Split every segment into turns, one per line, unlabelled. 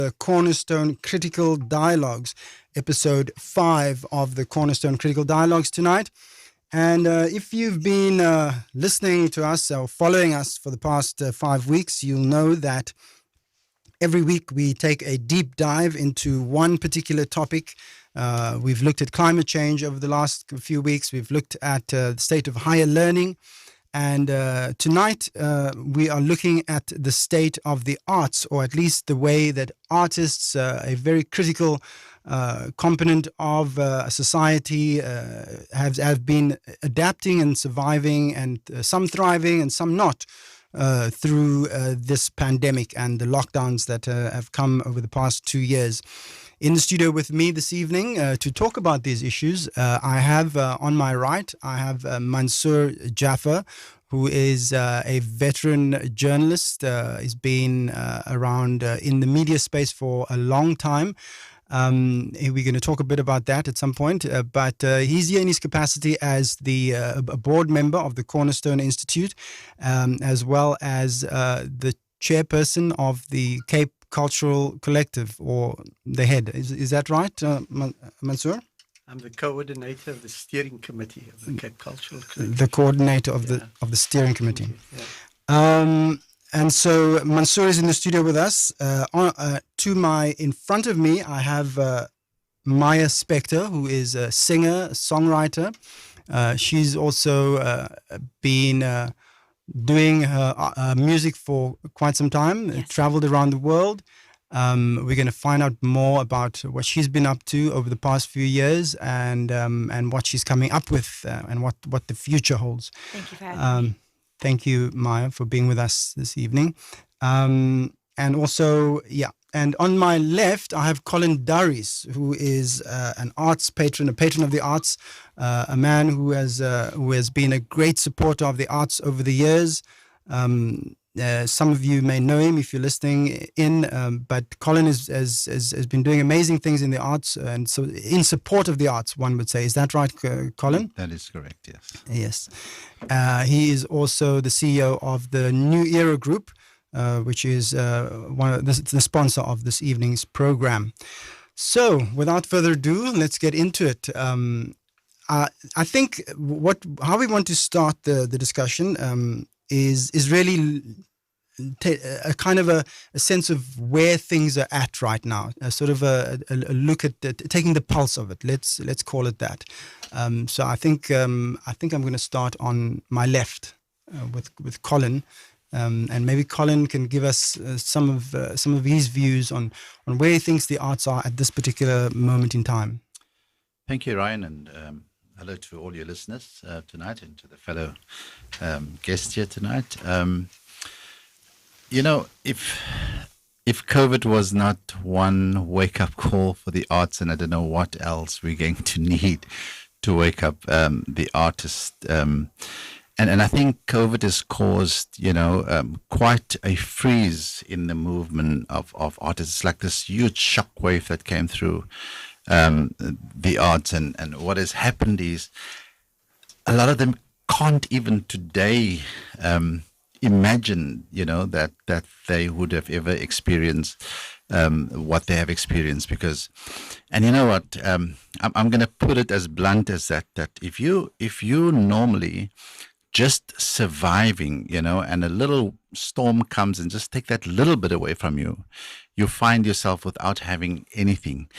The Cornerstone Critical Dialogues, episode 5 of the Cornerstone Critical Dialogues tonight. And if you've been listening to us or following us for the past 5 weeks, you'll know that every week we take a deep dive into one particular topic. We've looked at climate change over the last few weeks. We've looked at the state of higher learning. And tonight we are looking at the state of the arts, or at least the way that artists, a very critical component of society, have been adapting and surviving, and some thriving and some not, through this pandemic and the lockdowns that have come over the past 2 years. In the studio with me this evening to talk about these issues, I have on my right, I have Mansoor Jaffer, who is a veteran journalist. He's been around in the media space for a long time. We're going to talk a bit about that at some point, but he's here in his capacity as a board member of the Cornerstone Institute, as well as the chairperson of the Cape Cultural Collective, or the head. Is that right, Mansoor?
I'm the coordinator of the steering committee of the Cape Cultural Collective.
The coordinator of the steering committee. Yeah. And so Mansoor is in the studio with us. In front of me, I have Maya Spector, who is a singer, songwriter. She's also been doing her music for quite some time. Yes. Traveled around the world. We're going to find out more about what she's been up to over the past few years, and what she's coming up with, and what the future holds.
Thank you for having me.
Thank you, Maya, for being with us this evening. And also, and on my left, I have Colin Durries, who is an arts patron, a patron of the arts, a man who has been a great supporter of the arts over the years. Some of you may know him if you're listening in, but Colin has been doing amazing things in the arts, and so in support of the arts, one would say. Is that right, Colin?
That is correct, yes.
Yes. He is also the CEO of the New Era Group, which is one of the sponsor of this evening's program. So, without further ado, let's get into it. I think how we want to start the discussion is really a kind of a sense of where things are at right now, a sort of a look at taking the pulse of it. Let's call it that. So I think I'm going to start on my left with Colin, and maybe Colin can give us some of his views on where he thinks the arts are at this particular moment in time.
Thank you, Ryan, and hello to all your listeners tonight, and to the fellow guests here tonight. If COVID was not one wake-up call for the arts, and I don't know what else we're going to need to wake up the artists. And I think COVID has caused, quite a freeze in the movement of artists. It's like this huge shockwave that came through the arts, and what has happened is a lot of them can't even today imagine, that they would have ever experienced what they have experienced, because, and you know what, I'm going to put it as blunt as that if you normally just surviving, and a little storm comes and just take that little bit away from you, you find yourself without having anything.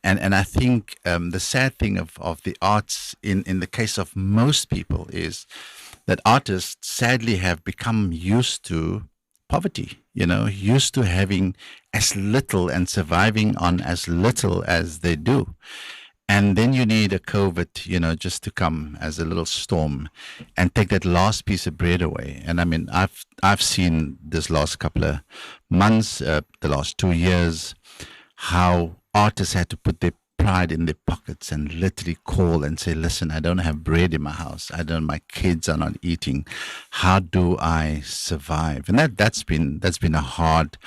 And I think the sad thing of the arts in the case of most people is that artists sadly have become used to poverty, used to having as little and surviving on as little as they do. And then you need a COVID, just to come as a little storm and take that last piece of bread away. And I mean, I've seen this last couple of months, the last 2 years, how artists had to put their pride in their pockets and literally call and say, listen, I don't have bread in my house. My kids are not eating. How do I survive? And that's been a hard,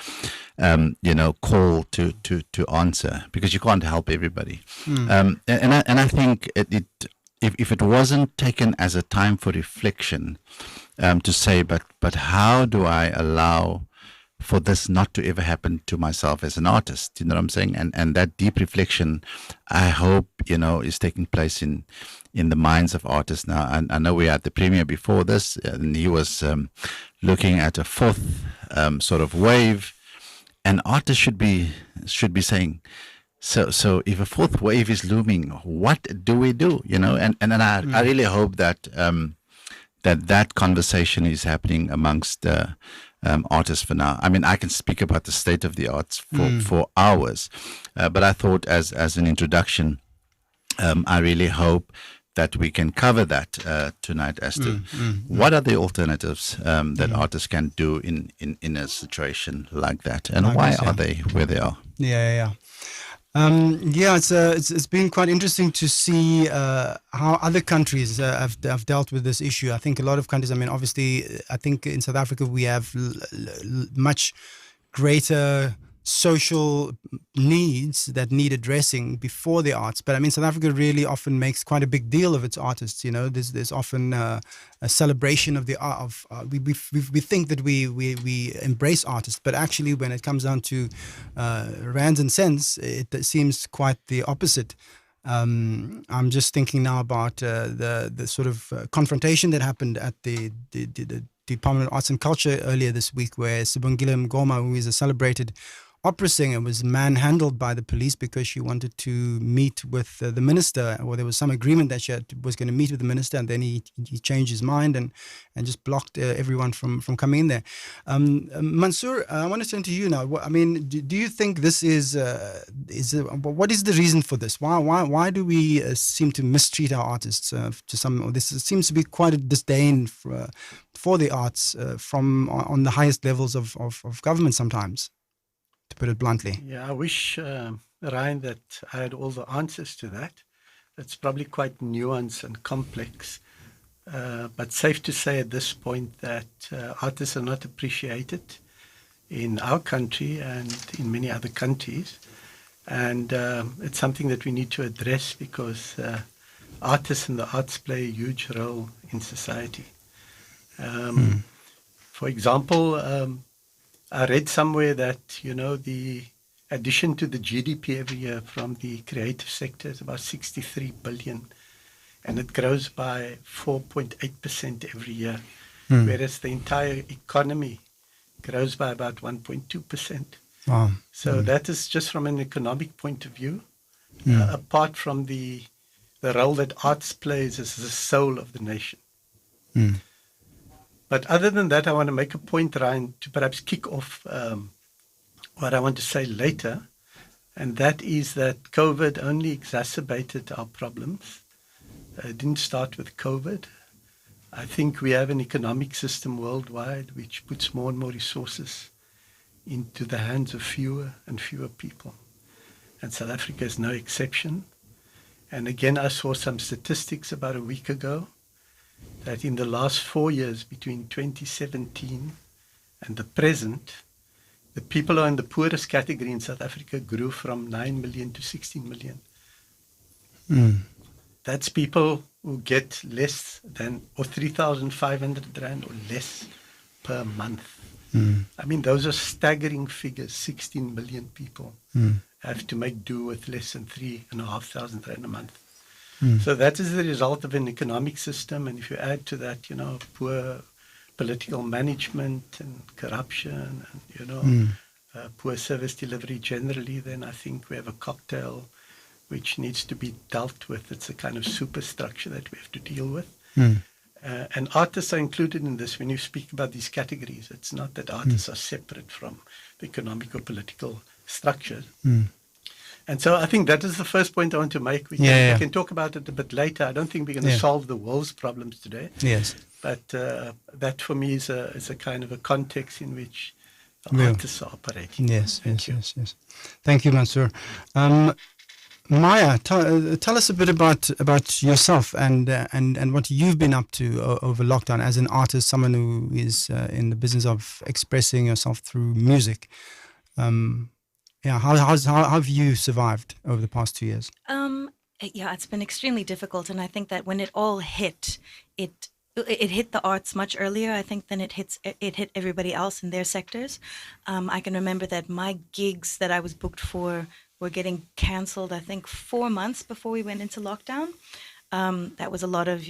call to answer, because you can't help everybody. And I think if it wasn't taken as a time for reflection, to say, but how do I allow for this not to ever happen to myself as an artist. You know what I'm saying? And that deep reflection, I hope, is taking place in the minds of artists now. And I know we had the premier before this, and he was looking at a fourth sort of wave, and artists should be saying, so if a fourth wave is looming, what do we do? And I really hope that that conversation is happening amongst artists for now. I mean, I can speak about the state of the arts for hours, but I thought as an introduction, I really hope that we can cover that tonight as to what are the alternatives that artists can do in a situation like that, and why are they where they are.
It's been quite interesting to see how other countries have dealt with this issue. I think a lot of countries, I mean, obviously, I think in South Africa we have much greater social needs that need addressing before the arts. But I mean, South Africa really often makes quite a big deal of its artists. There's often a celebration of the art. We think that we embrace artists, but actually, when it comes down to rands and cents, it seems quite the opposite. I'm just thinking now about the sort of confrontation that happened at the Department of Arts and Culture earlier this week, where Sibongile Mngoma, who is a celebrated opera singer, was manhandled by the police because she wanted to meet with the minister, or there was some agreement that was going to meet with the minister, and then he changed his mind and just blocked everyone from coming in there. Mansoor, I want to turn to you now. I mean, do you think this what is the reason for this? Why do we seem to mistreat our artists to some? Or this seems to be quite a disdain for the arts on the highest levels of government sometimes, to put it bluntly.
Yeah, I wish, Ryan, that I had all the answers to that. It's probably quite nuanced and complex, but safe to say at this point that artists are not appreciated in our country and in many other countries. And it's something that we need to address, because artists and the arts play a huge role in society. For example, I read somewhere that, the addition to the GDP every year from the creative sector is about 63 billion, and it grows by 4.8% every year, whereas the entire economy grows by about 1.2%.
Wow.
So that is just from an economic point of view, apart from the role that arts plays as the soul of the nation. But other than that, I want to make a point, Ryan, to perhaps kick off what I want to say later, and that is that COVID only exacerbated our problems. It didn't start with COVID. I think we have an economic system worldwide which puts more and more resources into the hands of fewer and fewer people. And South Africa is no exception. And again, I saw some statistics about a week ago that in the last 4 years, between 2017 and the present, the people who are in the poorest category in South Africa grew from 9 million to 16 million. That's people who get less than, or 3,500 Rand or less per month. I mean, those are staggering figures. 16 million people have to make do with less than 3,500 Rand a month. So that is the result of an economic system, and if you add to that, poor political management and corruption, and poor service delivery generally, then I think we have a cocktail which needs to be dealt with. It's a kind of superstructure that we have to deal with. And artists are included in this. When you speak about these categories, it's not that artists are separate from the economic or political structure. And so I think that is the first point I want to make. We can talk about it a bit later. I don't think we're going to solve the world's problems today.
Yes.
But that for me is a kind of a context in which artists are operating.
Yes. Thank you, Mansoor. Maya, tell us a bit about yourself and what you've been up to over lockdown as an artist, someone who is in the business of expressing yourself through music. How have you survived over the past 2 years?
It's been extremely difficult, and I think that when it all hit, it it hit the arts much earlier, I think, than it hit everybody else in their sectors. I can remember that my gigs that I was booked for were getting canceled, I think, 4 months before we went into lockdown. That was a lot of,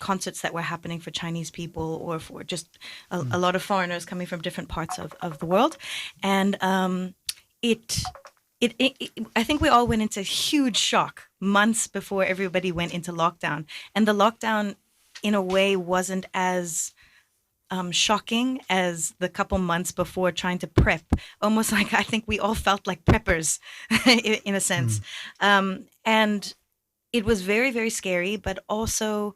concerts that were happening for Chinese people or for just a lot of foreigners coming from different parts of the world. And it, I think we all went into huge shock months before everybody went into lockdown. And the lockdown, in a way, wasn't as shocking as the couple months before trying to prep. Almost like I think we all felt like preppers in a sense. And it was very, very scary, but also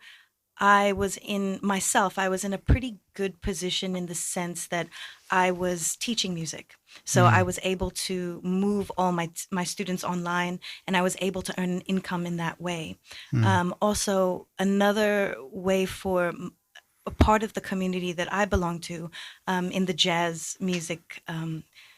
I was in a pretty good position in the sense that I was teaching music. So I was able to move all my students online, and I was able to earn an income in that way. Also, another way for a part of the community that I belong to in the jazz music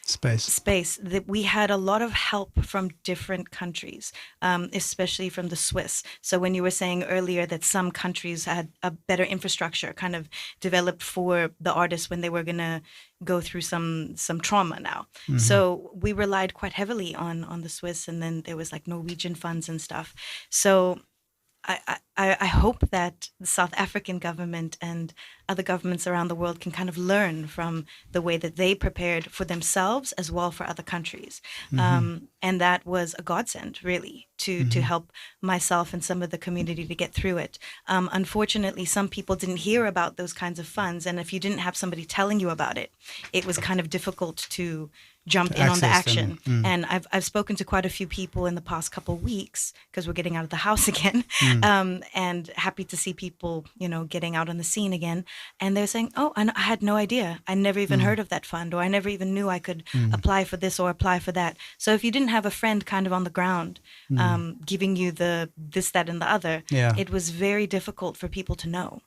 space, that we had a lot of help from different countries, especially from the Swiss. So when you were saying earlier that some countries had a better infrastructure kind of developed for the artists when they were going to go through some trauma now. So we relied quite heavily on the Swiss, and then there was like Norwegian funds and stuff. So I hope that the South African government and other governments around the world can kind of learn from the way that they prepared for themselves as well for other countries. And that was a godsend, really, to help myself and some of the community to get through it. Unfortunately, some people didn't hear about those kinds of funds. And if you didn't have somebody telling you about it, it was kind of difficult to jump in on the action. And I've spoken to quite a few people in the past couple of weeks because we're getting out of the house again, and happy to see people, getting out on the scene again. And they're saying, oh, I had no idea. I never even heard of that fund, or I never even knew I could apply for this or apply for that. So if you didn't have a friend kind of on the ground giving you the this, that, and the other, it was very difficult for people to know.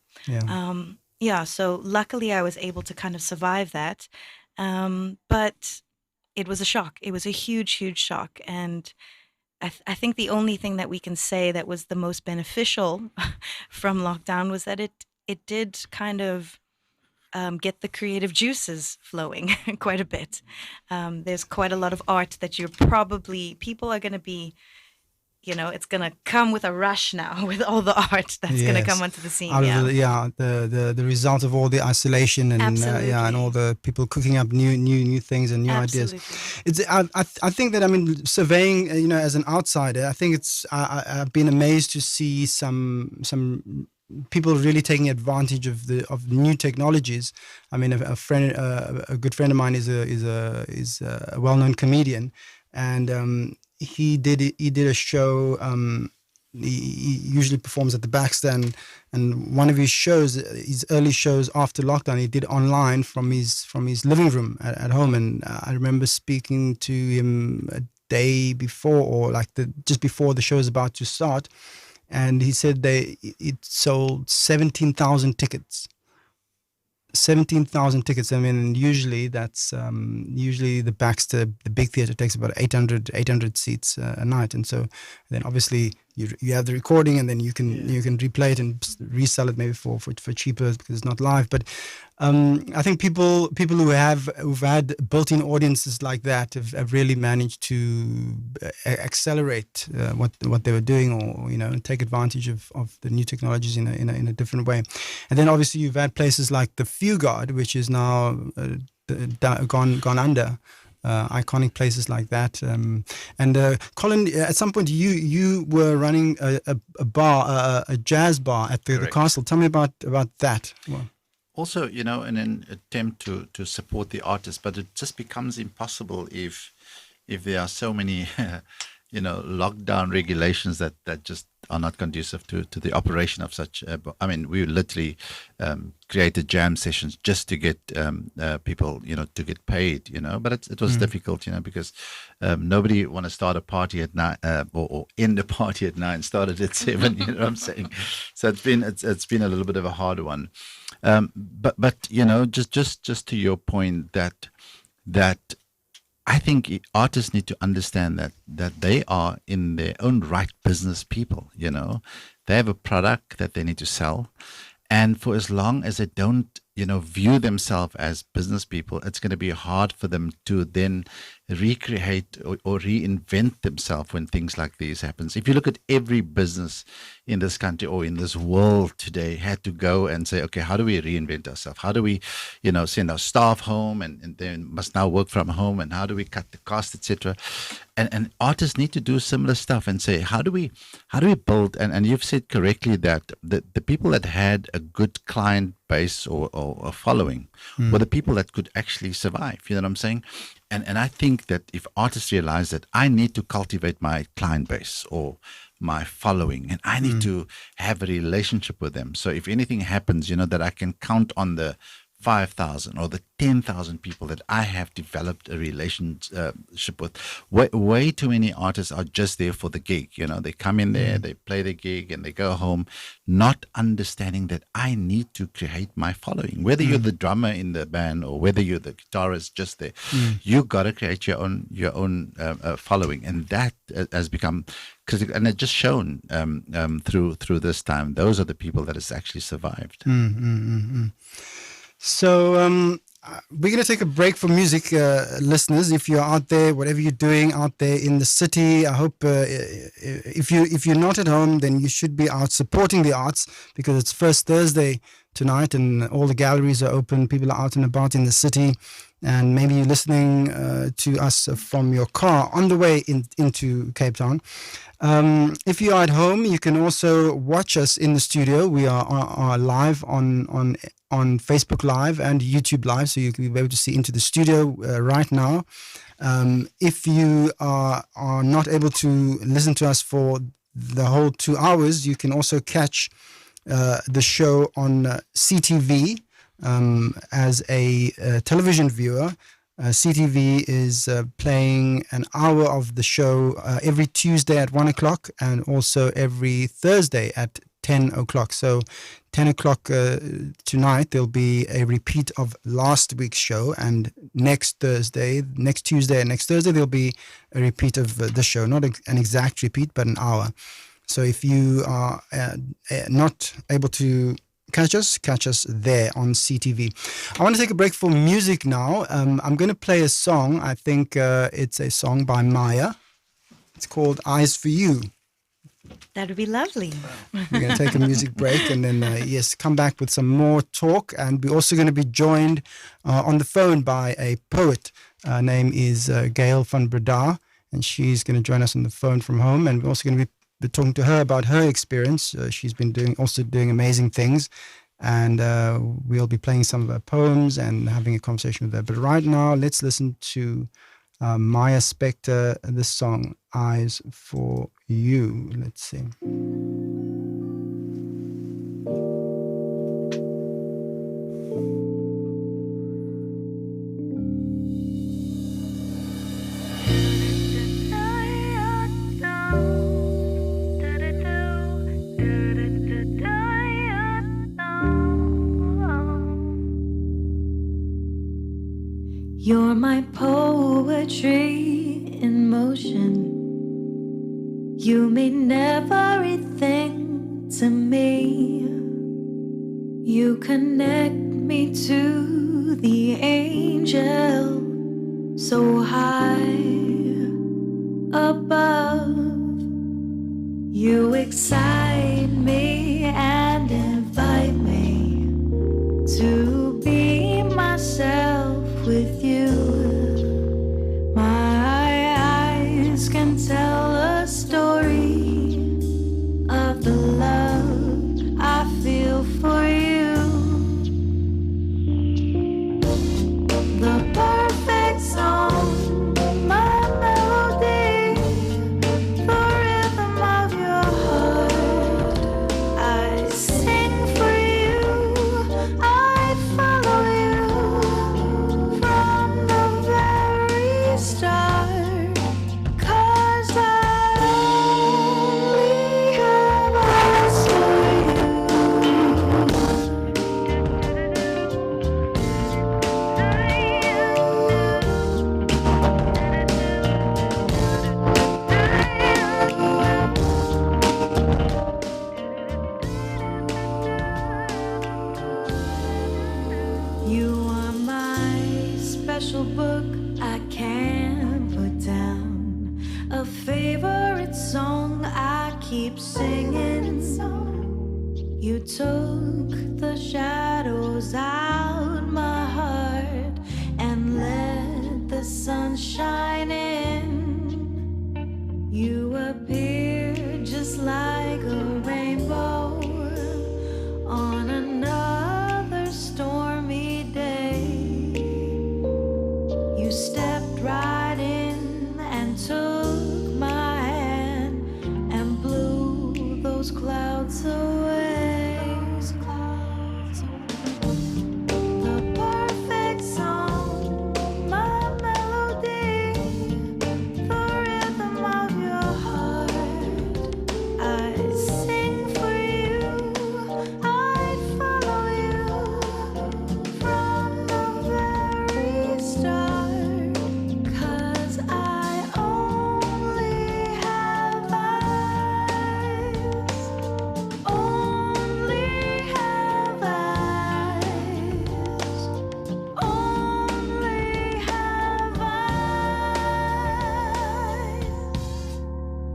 So luckily I was able to kind of survive that. But it was a shock. It was a huge, huge shock. And I think the only thing that we can say that was the most beneficial from lockdown was that it did kind of get the creative juices flowing quite a bit. There's quite a lot of art that people are going to be, it's going to come with a rush now with all the art that's going to come onto the scene.
The result of all the isolation and and all the people cooking up new things and new ideas. I think that, surveying, as an outsider, I think I've been amazed to see some people really taking advantage of new technologies. A good friend of mine is a well-known comedian, and he did a show. He usually performs at the Baxter, and one of his shows, his early shows after lockdown, he did online from his living room at home. And I remember speaking to him a day before, or just before the show was about to start, and he said it sold 17,000 tickets. 17,000 tickets. Usually that's usually the Baxter, the big theater, takes about 800 seats a night, and so then obviously you have the recording, and then you can replay it and resell it maybe for cheaper because it's not live. But I think people who've had built-in audiences like that have really managed to accelerate what they were doing, or take advantage of the new technologies in a different way. And then obviously you've had places like the Fugard, which is now gone under. Iconic places like that, and Colin, at some point you were running a bar, a jazz bar at the castle. Tell me about that. Well,
also, in an attempt to support the artists, but it just becomes impossible if there are so many lockdown regulations that just are not conducive to the operation of such. We literally created jam sessions just to get people, to get paid, But it was difficult, because nobody want to start a party at 9 or end a party at 9, started at 7. You know what I'm saying? So it's been a little bit of a hard one. But just to your point that I think artists need to understand that they are in their own right business people. They have a product that they need to sell, and for as long as they don't view themselves as business people, it's going to be hard for them to then recreate or reinvent themselves when things like these happens. If you look at every business in this country or in this world today had to go and say, okay, how do we reinvent ourselves? How do we send our staff home and they must now work from home, and how do we cut the cost, etc. And artists need to do similar stuff and say, how do we build, and you've said correctly that the people that had a good client base or a following were the people that could actually survive. You know what I'm saying? And I think that if artists realize that I need to cultivate my client base or my following, and I need to have a relationship with them. So if anything happens, that I can count on the 5,000 or the 10,000 people that I have developed a relationship with. Way too many artists are just there for the gig. They come in there, they play the gig, and they go home, not understanding that I need to create my following. Whether you're the drummer in the band or whether you're the guitarist just there, you got to create your own following, and that has become critical. And it's just shown through this time. Those are the people that has actually survived.
So we're going to take a break for music, listeners. If you're out there, whatever you're doing out there in the city, I hope if you're not at home, then you should be out supporting the arts, because it's First Thursday tonight and all the galleries are open. People are out and about in the city, and maybe you're listening to us from your car on the way into Cape Town. If you are at home, you can also watch us in the studio. We are live on Facebook Live and YouTube Live, so you can be able to see into the studio right now. If you are not able to listen to us for the whole 2 hours, you can also catch the show on CTV as a television viewer. CTV is playing an hour of the show every Tuesday at 1 o'clock and also every Thursday at 10 o'clock. So 10 o'clock tonight, there'll be a repeat of last week's show, and next Tuesday and next Thursday, there'll be a repeat of the show. Not an exact repeat, but an hour. So if you are not able to catch us there on CTV. I want to take a break for music now. I'm going to play a song. I think it's a song by Maya. It's called Eyes for You.
That would be lovely.
We're going to take a music break and then, come back with some more talk. And we're also going to be joined on the phone by a poet. Her name is Gail van Breda, and she's going to join us on the phone from home. And we're also going to be talking to her about her experience. She's been doing amazing things. And we'll be playing some of her poems and having a conversation with her. But right now, let's listen to Maya Spector, this song, Eyes for You. Let's see.
You're my poetry in motion. You mean everything to me. You connect me to the angel so high above. You excite me and invite me to be myself with you. My eyes can tell a story of the love I feel for you. The perfect song, my melody, the rhythm of your heart. keep singing. You took the shadows out my heart and let the sun shine in. You appeared just like a rainbow on another stormy day. You stepped right in and took my hand and blew those clouds away. The perfect song, my melody, the rhythm of your heart. I sing for you, I follow you from the very start. 'Cause I only have eyes, only have eyes, only have eyes.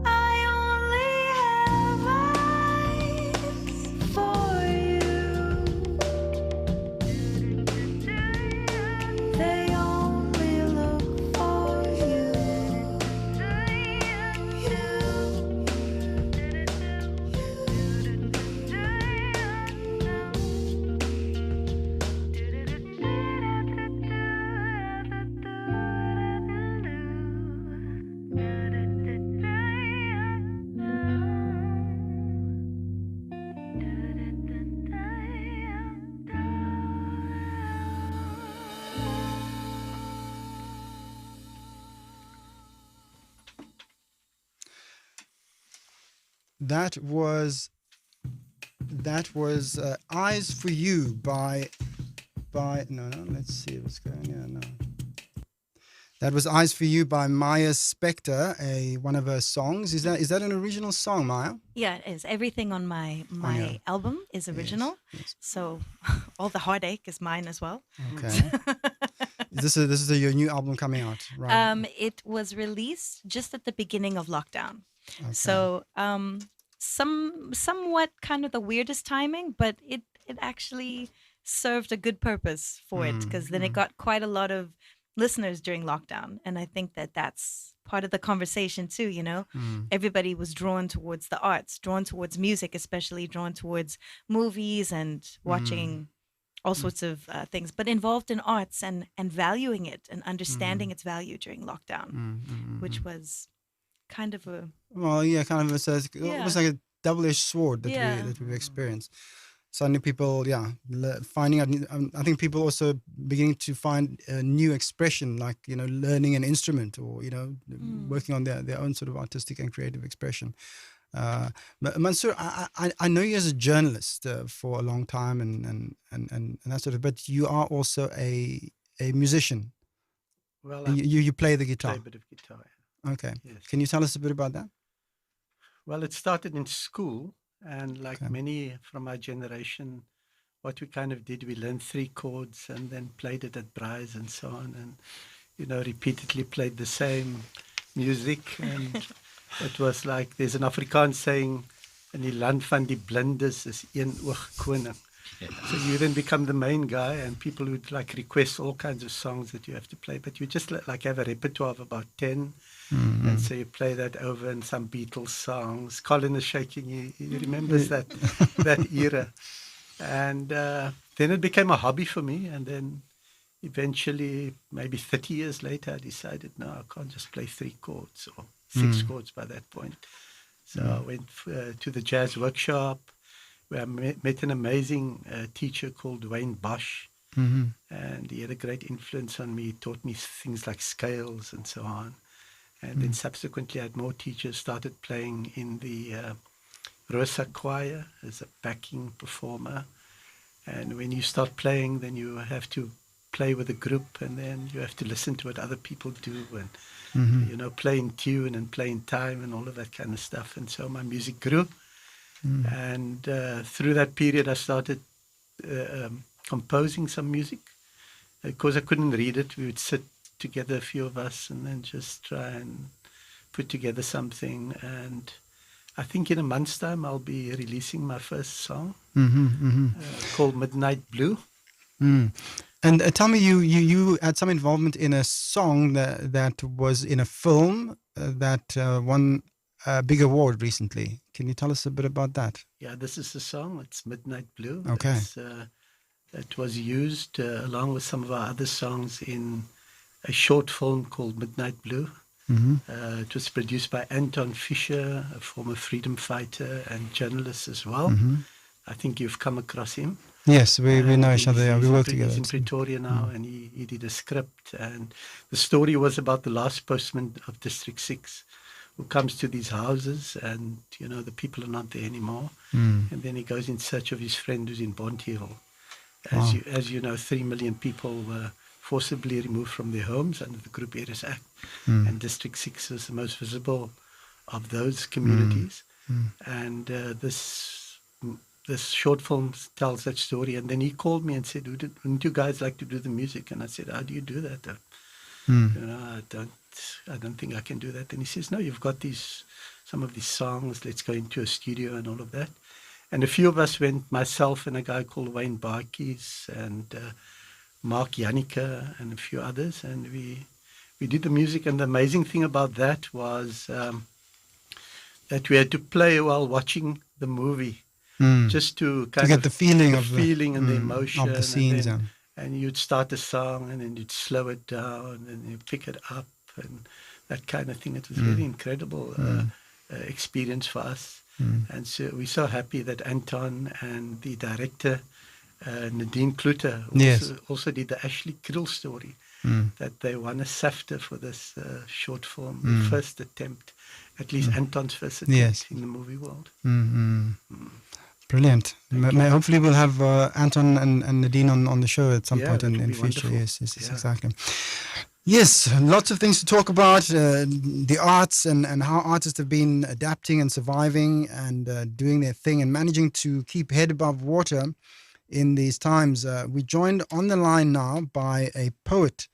I only have eyes for you. They only look for you.
That was Eyes for You by no, let's see what's going on. No. That was Eyes for You by Maya Spector, one of her songs. Is that an original song, Maya?
Yeah, it is. Everything on my
your-
album is original.
yes.
So all the heartache is mine as well.
Okay. This is your new album coming out, right?
It was released just at the beginning of lockdown.
Okay.
So somewhat kind of the weirdest timing, but it actually served a good purpose for it, because then it got quite a lot of listeners during lockdown, and I think that's part of the conversation too. Everybody was drawn towards the arts, drawn towards music, especially drawn towards movies and watching all sorts of things, but involved in arts and valuing it and understanding its value during lockdown, which was kind of a
almost like a double-edged sword that we've experienced. Suddenly people, finding out. I think people also beginning to find a new expression, like learning an instrument or working on their own sort of artistic and creative expression. But Mansoor, I know you as a journalist for a long time and that sort of. But you are also a musician.
Well,
You play the
I
guitar.
play a bit of guitar.
Okay.
Yes.
Can you tell us a bit about that?
Well, it started in school, and like many from my generation, what we kind of did, we learned 3 chords and then played it at braais and so on, and repeatedly played the same music. And it was like, there's an Afrikaans saying, in die land van die blindes is een oog koning. So you then become the main guy, and people would like request all kinds of songs that you have to play, but you just like have a repertoire of about 10. And so you play that over, and some Beatles songs. Colin is shaking. He remembers that era. And then it became a hobby for me. And then eventually, maybe 30 years later, I decided, no, I can't just play 3 chords or 6 chords by that point. So I went to the jazz workshop, where I met an amazing teacher called Wayne Bosch. And he had a great influence on me. He taught me things like scales and so on. And then subsequently I had more teachers, started playing in the Rosa Choir as a backing performer. And when you start playing, then you have to play with a group, and then you have to listen to what other people do and, play in tune and play in time and all of that kind of stuff. And so my music grew. And through that period, I started composing some music. Because I couldn't read it, we would sit together, a few of us, and then just try and put together something. And I think in a month's time I'll be releasing my first song
Mm-hmm.
called Midnight Blue.
Mm. And tell me, you had some involvement in a song that was in a film that won a big award recently. Can you tell us a bit about that?
Yeah, this is the song. It's Midnight Blue.
Okay.
It was used along with some of our other songs in a short film called Midnight Blue.
Mm-hmm.
It was produced by Anton Fischer, a former freedom fighter and journalist as well.
Mm-hmm.
I think you've come across him.
Yes, we know each other. Yeah, we work
He's
together.
in Pretoria now, and he did a script. And the story was about the last postman of District 6 who comes to these houses, and, the people are not there anymore.
Mm.
And then he goes in search of his friend who's in Bond Hill.
Wow.
As you know, 3 million people were forcibly removed from their homes under the Group Areas Act.
Mm.
And District 6 was the most visible of those communities.
Mm.
And this short film tells that story. And then he called me and said, wouldn't you guys like to do the music? And I said, how do you do that?
Mm.
I don't think I can do that. And he says, no, you've got some of these songs. Let's go into a studio and all of that. And a few of us went, myself and a guy called Wayne Barkies and Mark Janicke and a few others. And we did the music. And the amazing thing about that was that we had to play while watching the movie.
Mm.
Just to
get the feeling
and the emotion
of the scenes,
and you'd start a song and then you'd slow it down and you pick it up and that kind of thing. It was really incredible experience for us, and so we're so happy that Anton and the director Nadine Kluter also did the Ashley Krill story, that they won a SAFTA for this short film, the first attempt, at least Anton's first attempt in the movie world.
Brilliant. Hopefully we'll have Anton and Nadine on the show at some point in future.
Wonderful.
Yes, exactly. Yes, lots of things to talk about. The arts and how artists have been adapting and surviving and doing their thing and managing to keep head above water in these times. We're joined on the line now by a poet,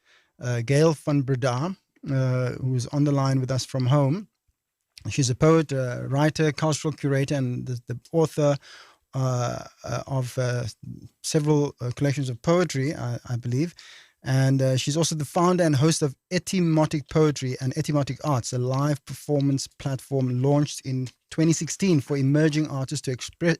Gail van Breda, who's on the line with us from home. She's a poet, writer, cultural curator, and the author of several collections of poetry, I believe. And she's also the founder and host of Etymologic Poetry and Etymologic Arts, a live performance platform launched in 2016 for emerging artists to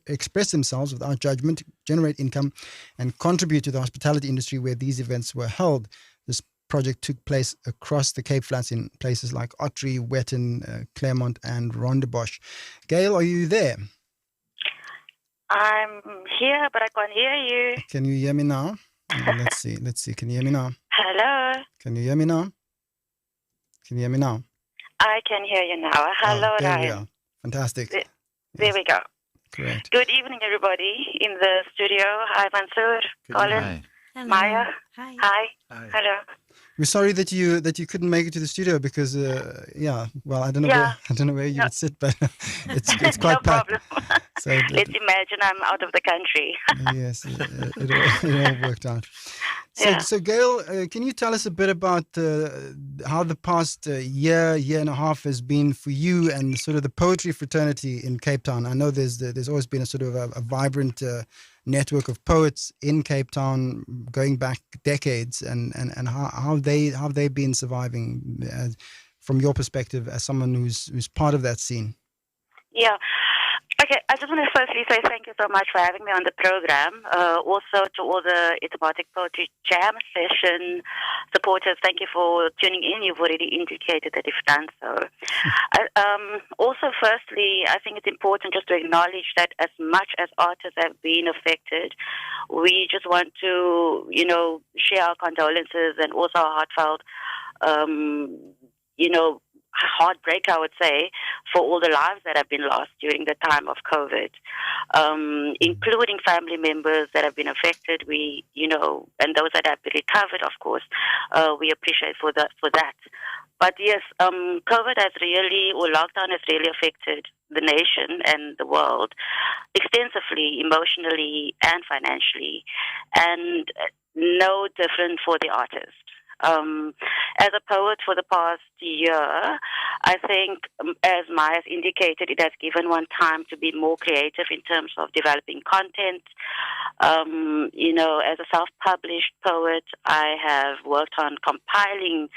express themselves without judgment, generate income, and contribute to the hospitality industry where these events were held. This project took place across the Cape Flats in places like Ottery, Wetton, Claremont, and Rondebosch. Gail, are you there?
I'm here, but I can't hear you.
Can you hear me now? Let's see. Can you hear me now?
Hello.
Can you hear me now? Can you hear me now?
I can hear you now. Hello,
there
Ryan.
we are. Fantastic.
There we go.
Correct.
Good evening, everybody in the studio. Hi, Mansoor, Colin,
Hi.
Hello.
Maya.
Hi.
Hi.
Hi.
Hello.
We're sorry that you couldn't make it to the studio because I don't know where you would sit, but it's quite
No
packed.
problem.
So
Let's imagine I'm out of the country.
yes, it all worked out. So,
Yeah.
so Gail, can you tell us a bit about how the past year and a half has been for you and sort of the poetry fraternity in Cape Town? I know there's always been a sort of a vibrant network of poets in Cape Town going back decades, and how they've been surviving from your perspective as someone who's part of that scene.
Yeah. Okay, I just want to firstly say thank you so much for having me on the program. Also to all the Etymologic Poetry Jam session supporters, thank you for tuning in. You've already indicated that you've done so. Also, firstly, I think it's important just to acknowledge that as much as artists have been affected, we just want to, share our condolences and also our heartfelt, heartbreak, I would say, for all the lives that have been lost during the time of COVID, including family members that have been affected. We, and those that have been recovered, of course, we appreciate for that. But yes, COVID has really, or lockdown has really affected the nation and the world extensively, emotionally and financially, and no different for the artist. As a poet for the past year, I think, as Maya's indicated, it has given one time to be more creative in terms of developing content. As a self-published poet, I have worked on compiling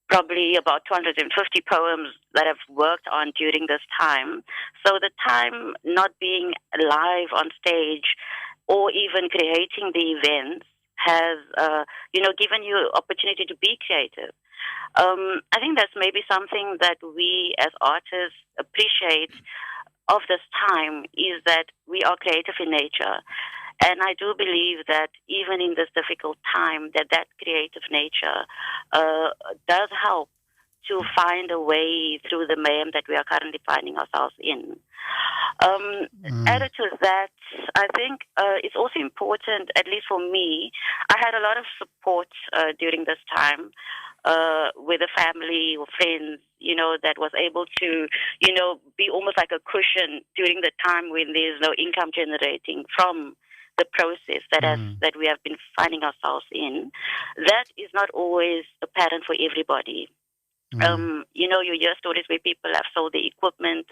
probably about 250 poems that I've worked on during this time. So the time not being live on stage or even creating the events has, given you opportunity to be creative. I think that's maybe something that we as artists appreciate of this time, is that we are creative in nature. And I do believe that even in this difficult time, that creative nature does help to find a way through the mayhem that we are currently finding ourselves in. Added to that, I think it's also important, at least for me, I had a lot of support during this time with a family or friends, that was able to, be almost like a cushion during the time when there's no income generating from the process that we have been finding ourselves in. That is not always apparent for everybody. You hear stories where people have sold the equipment,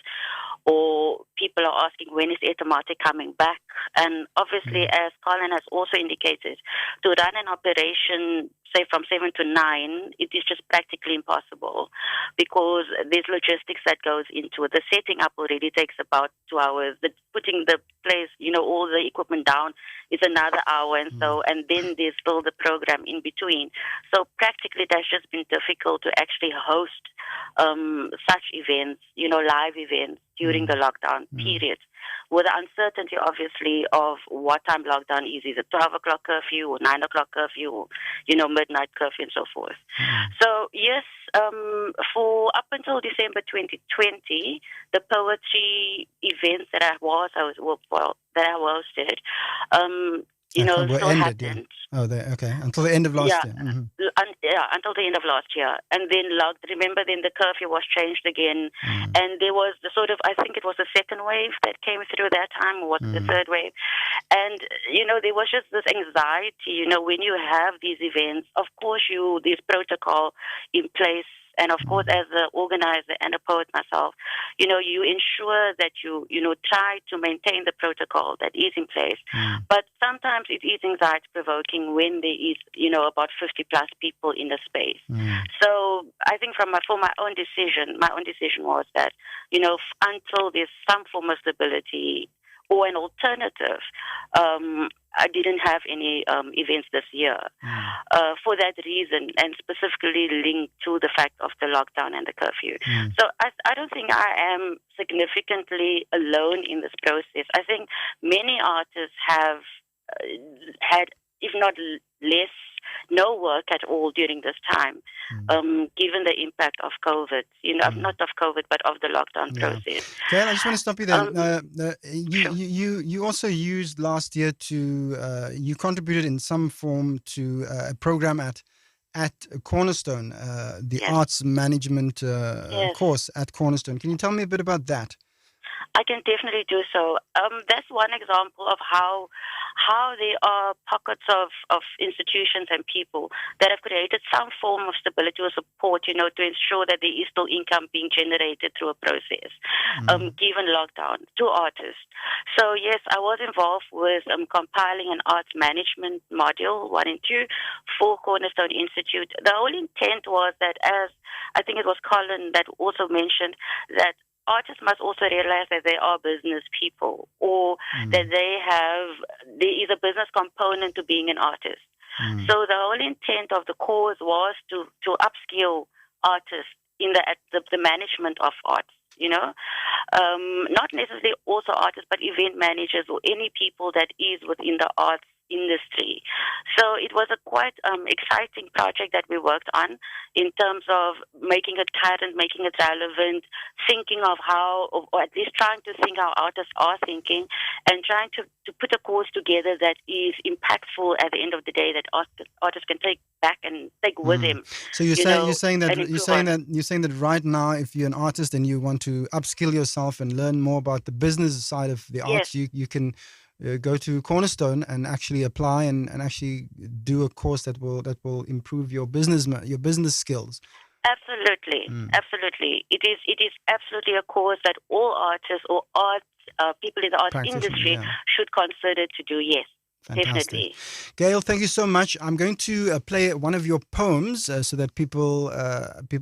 or people are asking, when is Etamate coming back? And obviously, as Colin has also indicated, to run an operation, say from 7 to 9, it is just practically impossible, because there's logistics that goes into it. The setting up already takes about 2 hours. Putting the place, all the equipment down is another hour, and then there's still the program in between. So practically, that's just been difficult to actually host such events, live events during the lockdown period, with the uncertainty, obviously, of what time lockdown is. Is it 12 o'clock curfew or 9 o'clock curfew or, midnight curfew and so forth. So, yes, for up until December 2020, the poetry events that I hosted, still
ended,
happened.
Yeah. Oh, okay. Until the end of last year.
Until the end of last year. And then, remember, then the curfew was changed again. And there was the sort of, I think it was the second wave that came through that time, or was it the third wave? And, there was just this anxiety, when you have these events, of course, there's protocol in place. And of course, as an organizer and a poet myself, you ensure that you try to maintain the protocol that is in place. But sometimes it is anxiety provoking when there is, about 50 plus people in the space. So I think for my own decision was that, until there's some form of stability or an alternative, I didn't have any events this year for that reason, and specifically linked to the fact of the lockdown and the curfew. So I don't think I am significantly alone in this process. I think many artists have had, if not less, no work at all during this time, given the impact of COVID, not of COVID, but of the lockdown process.
Gail, I just want to stop you there. You also used last year you contributed in some form to a program at Cornerstone, the arts management course at Cornerstone. Can you tell me a bit about that?
I can definitely do so. That's one example of how there are pockets of institutions and people that have created some form of stability or support, to ensure that there is still income being generated through a process, given lockdown, to artists. So, yes, I was involved with compiling an arts management module, 1 and 2, for Cornerstone Institute. The whole intent was that, as I think it was Colin that also mentioned, that artists must also realize that they are business people, or that there is a business component to being an artist. So the whole intent of the course was to upskill artists in the management of arts, not necessarily also artists, but event managers or any people that is within the arts industry. So it was a quite exciting project that we worked on in terms of making it current, making it relevant, thinking of how, or at least trying to think how artists are thinking, and trying to put a course together that is impactful at the end of the day, that artists can take back and take with them.
So you're saying that right now, if you're an artist and you want to upskill yourself and learn more about the business side of the arts, you can go to Cornerstone and actually apply and actually do a course that will improve your business skills.
Absolutely, absolutely. It is absolutely a cause that all artists or people in the arts
Practitioners,
industry
yeah.
should consider to do. Yes,
Fantastic.
definitely.
Gail, thank you so much. I'm going to play one of your poems so that people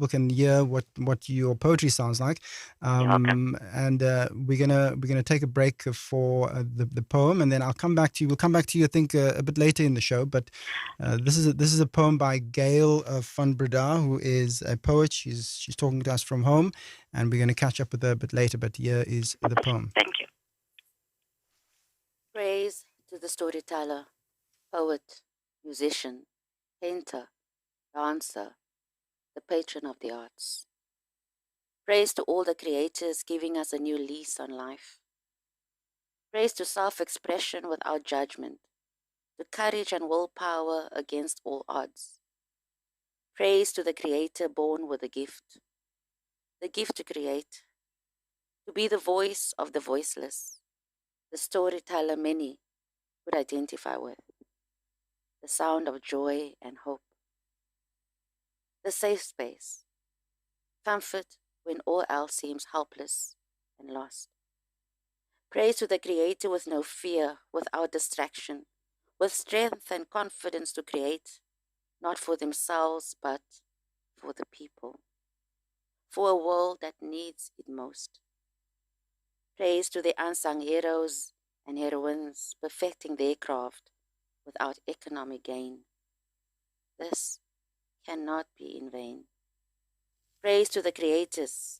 can hear what your poetry sounds like.
You're welcome.
And we're gonna take a break for the poem, and then I'll come back to you. We'll come back to you, I think, a bit later in the show. But this is a poem by Gail van Breda, who is a poet. She's talking to us from home, and we're going to catch up with her a bit later. But here is the poem.
Thank you.
Praise to the storyteller, poet, musician, painter, dancer, the patron of the arts. Praise to all the creators giving us a new lease on life. Praise to self-expression without judgment, to courage and willpower against all odds. Praise to the creator born with the gift to create, to be the voice of the voiceless, the storyteller many would identify with, the sound of joy and hope, the safe space, comfort when all else seems helpless and lost. Praise to the creator with no fear, without distraction, with strength and confidence to create, not for themselves, but for the people, for a world that needs it most. Praise to the unsung heroes and heroines perfecting their craft without economic gain. This cannot be in vain. Praise to the creators.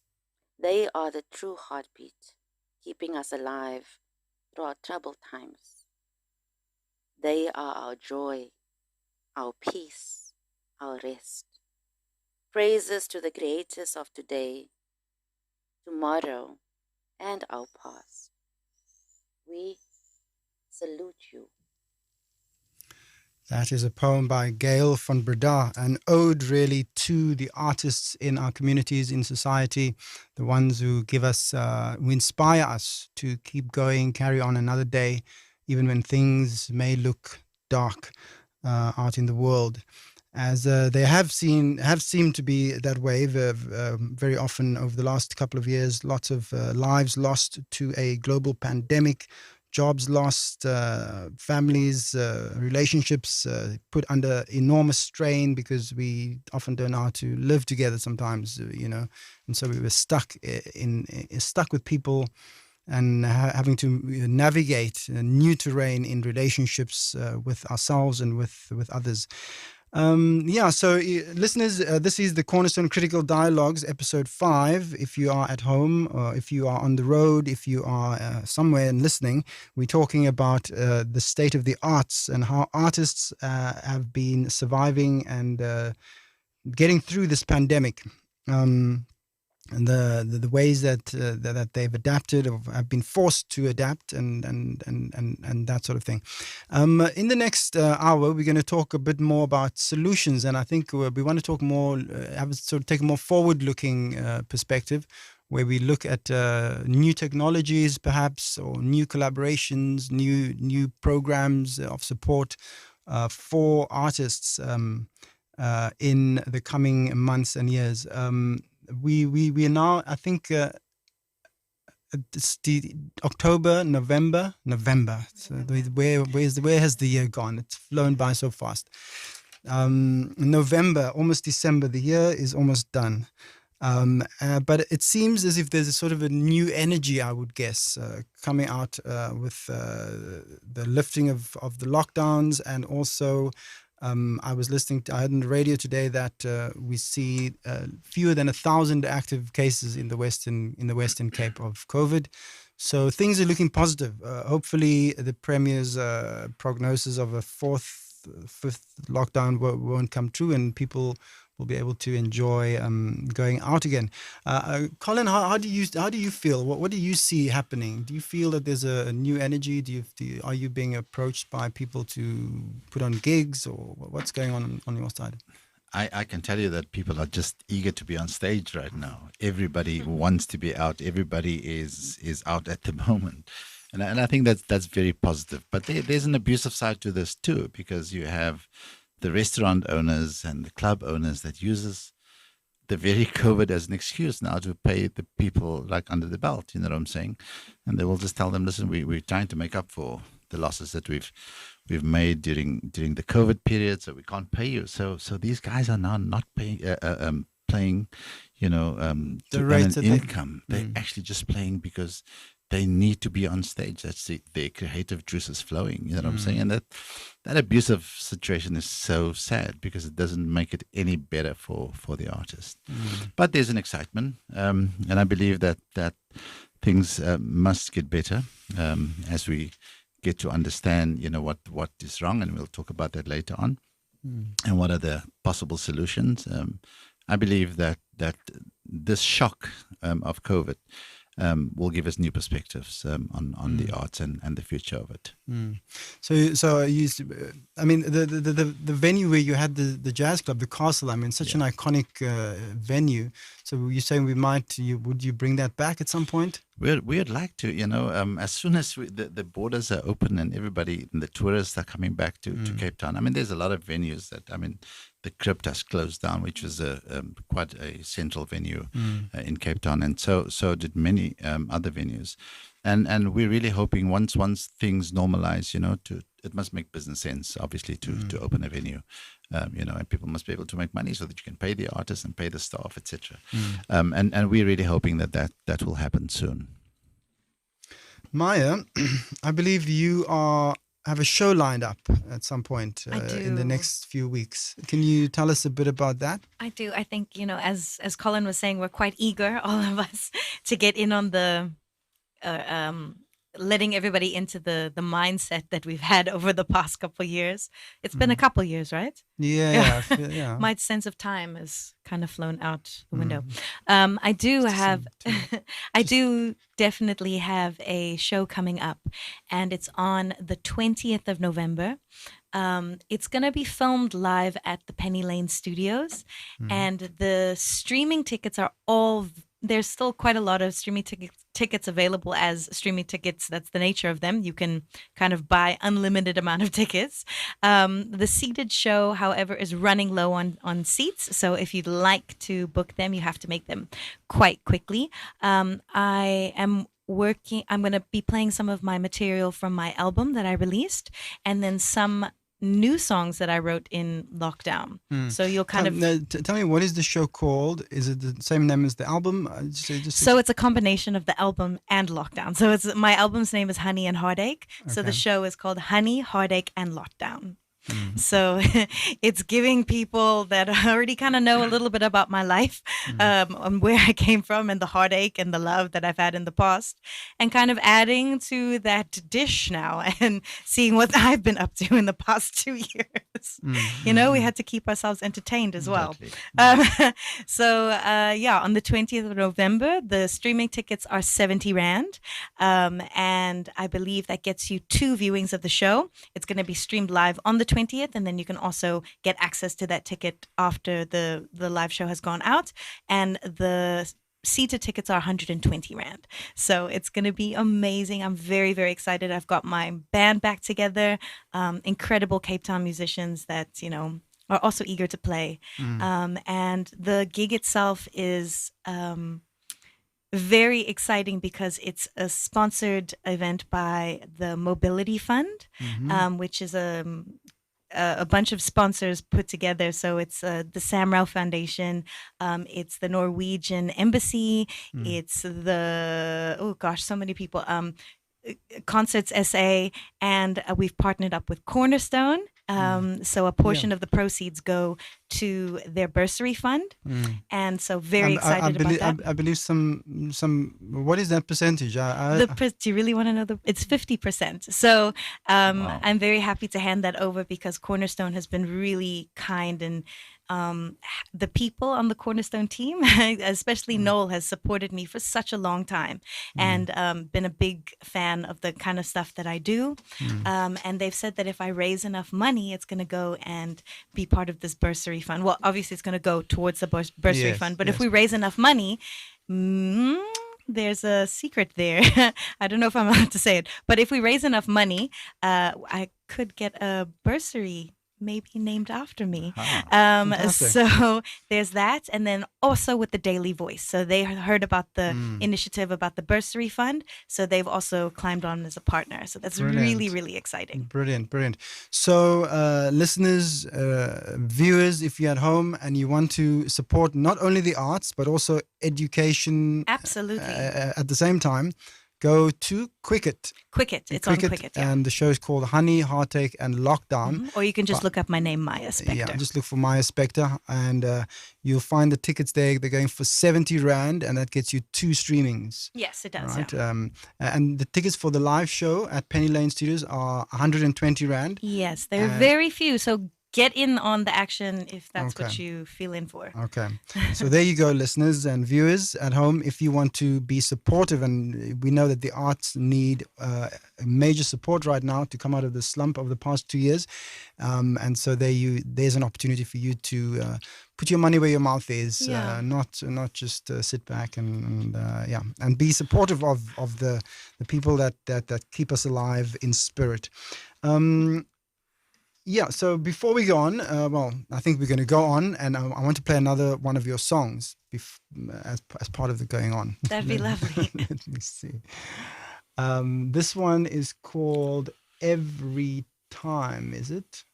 They are the true heartbeat, keeping us alive through our troubled times. They are our joy, our peace, our rest. Praises to the creators of today, tomorrow, and our past. We salute you.
That is a poem by Gail van Breda, an ode really to the artists in our communities, in society, the ones who give us, who inspire us to keep going, carry on another day, even when things may look dark out in the world. As they have seemed to be that way very often over the last couple of years. Lots of lives lost to a global pandemic, jobs lost, families, relationships put under enormous strain because we often don't know how to live together sometimes, and so we were stuck with people and having to navigate new terrain in relationships with ourselves and with others. So listeners, this is the Cornerstone Critical Dialogues, episode 5. If you are at home, or if you are on the road, if you are somewhere and listening, we're talking about the state of the arts and how artists have been surviving and getting through this pandemic. And the ways that they've adapted or have been forced to adapt and that sort of thing. In the next hour, we're going to talk a bit more about solutions, and I think we want to talk more, take a more forward-looking perspective, where we look at new technologies, perhaps, or new collaborations, new programs of support for artists in the coming months and years. We are now, I think, it's the November. So where has the year gone? It's flown by so fast. November, almost December. The year is almost done. But it seems as if there's a sort of a new energy, I would guess, coming out with the lifting of the lockdowns, and also I heard on the radio today that we see fewer than 1,000 active cases in the Western Cape of COVID. So things are looking positive. Hopefully, the Premier's prognosis of a fifth lockdown won't come true, and people will be able to enjoy going out again. Colin, how do you feel? What do you see happening? Do you feel that there's a new energy? Are you being approached by people to put on gigs, or what's going on your side?
I can tell you that people are just eager to be on stage right now. Everybody wants to be out. Everybody is out at the moment. And I think that's very positive. But there's an abusive side to this too, because you have the restaurant owners and the club owners that uses the very COVID as an excuse now to pay the people like under the belt. You know what I'm saying? And they will just tell them, listen, we're trying to make up for the losses that we've made during the COVID period, so we can't pay you. So these guys are now not playing, to earn an income. They're actually just playing because they need to be on stage. That's their creative juices flowing. You know what I'm saying? And that abusive situation is so sad because it doesn't make it any better for the artist. But there's an excitement, and I believe that things must get better as we get to understand, what is wrong, and we'll talk about that later on, and what are the possible solutions. I believe that this shock of COVID will give us new perspectives on the arts and the future of it.
So you, I mean, the venue where you had the jazz club, the Castle. I mean, such an iconic venue. So you're saying would you bring that back at some point?
We'd like to, as soon as the borders are open and everybody, and the tourists are coming back to Cape Town. I mean, there's a lot of venues the Crypt has closed down, which was quite a central venue in Cape Town, and so did many other venues. And we're really hoping once things normalize, it must make business sense, obviously, to open a venue, and people must be able to make money so that you can pay the artists and pay the staff, etc. And we're really hoping that will happen soon.
Maya, I believe you have a show lined up at some point in the next few weeks. Can you tell us a bit about that?
I do. I think, as Colin was saying, we're quite eager, all of us, to get in on the letting everybody into the mindset that we've had over the past couple of years. It's been a couple of years, right?
Yeah.
My sense of time has kind of flown out the window. I do definitely have a show coming up, and it's on the 20th of November. It's going to be filmed live at the Penny Lane Studios, and the streaming tickets are there's still quite a lot of streaming tickets available as streaming tickets. That's the nature of them. You can kind of buy unlimited amount of tickets. The seated show, however, is running low on seats. So if you'd like to book them, you have to make them quite quickly. I'm going to be playing some of my material from my album that I released, and then some new songs that I wrote in lockdown. So you'll kind of...
Tell me, what is the show called? Is it the same name as the album?
So it's a combination of the album and lockdown. So my album's name is Honey and Heartache. So the show is called Honey, Heartache, and Lockdown. So it's giving people that already kind of know a little bit about my life, and where I came from, and the heartache and the love that I've had in the past, and kind of adding to that dish now and seeing what I've been up to in the past 2 years. We had to keep ourselves entertained as well. So on the 20th of November, the streaming tickets are 70 Rand. And I believe that gets you 2 viewings of the show. It's going to be streamed live on the 20th, and then you can also get access to that ticket after the live show has gone out. And the seated tickets are 120 Rand. So it's going to be amazing. I'm very, very excited. I've got my band back together, incredible Cape Town musicians that, are also eager to play. And the gig itself is very exciting because it's a sponsored event by the Mobility Fund, which is a bunch of sponsors put together. So it's the Sam Rao Foundation, it's the Norwegian Embassy, it's so many people, Concerts SA, and we've partnered up with Cornerstone. So a portion of the proceeds go to their bursary fund, and so very excited about that.
I believe some. What is that percentage?
Do you really want to know? It's 50%. So wow. I'm very happy to hand that over because Cornerstone has been really kind, and the people on the Cornerstone team, especially Noel, has supported me for such a long time, and been a big fan of the kind of stuff that I do. And they've said that if I raise enough money, it's going to go and be part of this bursary fund. Well, obviously, it's going to go towards the bursary fund. But if we raise enough money, there's a secret there. I don't know if I'm allowed to say it. But if we raise enough money, I could get a bursary may be named after me.
Fantastic.
So there's that. And then also with the Daily Voice. So they heard about the initiative about the bursary fund. So they've also climbed on as a partner. So that's
Brilliant.
really, really exciting.
Brilliant, brilliant. So, listeners, viewers, if you're at home and you want to support not only the arts, but also education
Absolutely.
at the same time, go to Quicket.
Quicket. It's on Quicket, yeah.
And the show is called Honey, Heartache and Lockdown.
Or you can just look up my name, Maya Spector.
Yeah, just look for Maya Spector and you'll find the tickets there. They're going for 70 Rand and that gets you 2 streamings.
Yes, it does.
Right?
Yeah.
And the tickets for the live show at Penny Lane Studios are 120 Rand.
Yes, there are very few. So get in on the action if that's what you feel in for.
Okay. So there you go, listeners and viewers at home. If you want to be supportive, and we know that the arts need major support right now to come out of the slump of the past 2 years. And so there's an opportunity for you to put your money where your mouth is, not just sit back and be supportive of the people that keep us alive in spirit. So before we go on, I think we're going to go on, and I want to play another one of your songs as part of the going on.
That'd be lovely.
Let me see. This one is called Every Time, is it?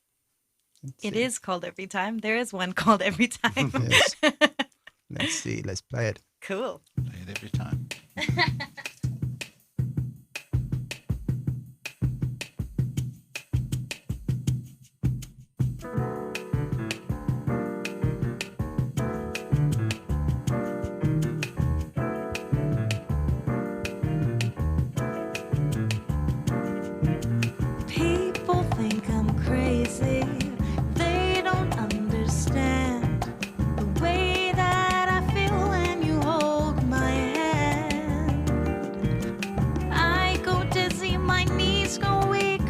It is called Every Time. There is one called Every Time.
Yes. Let's see. Let's play it.
Cool.
Play it every time.
People think I'm crazy. They don't understand the way that I feel when you hold my hand. I go dizzy, my knees go weak.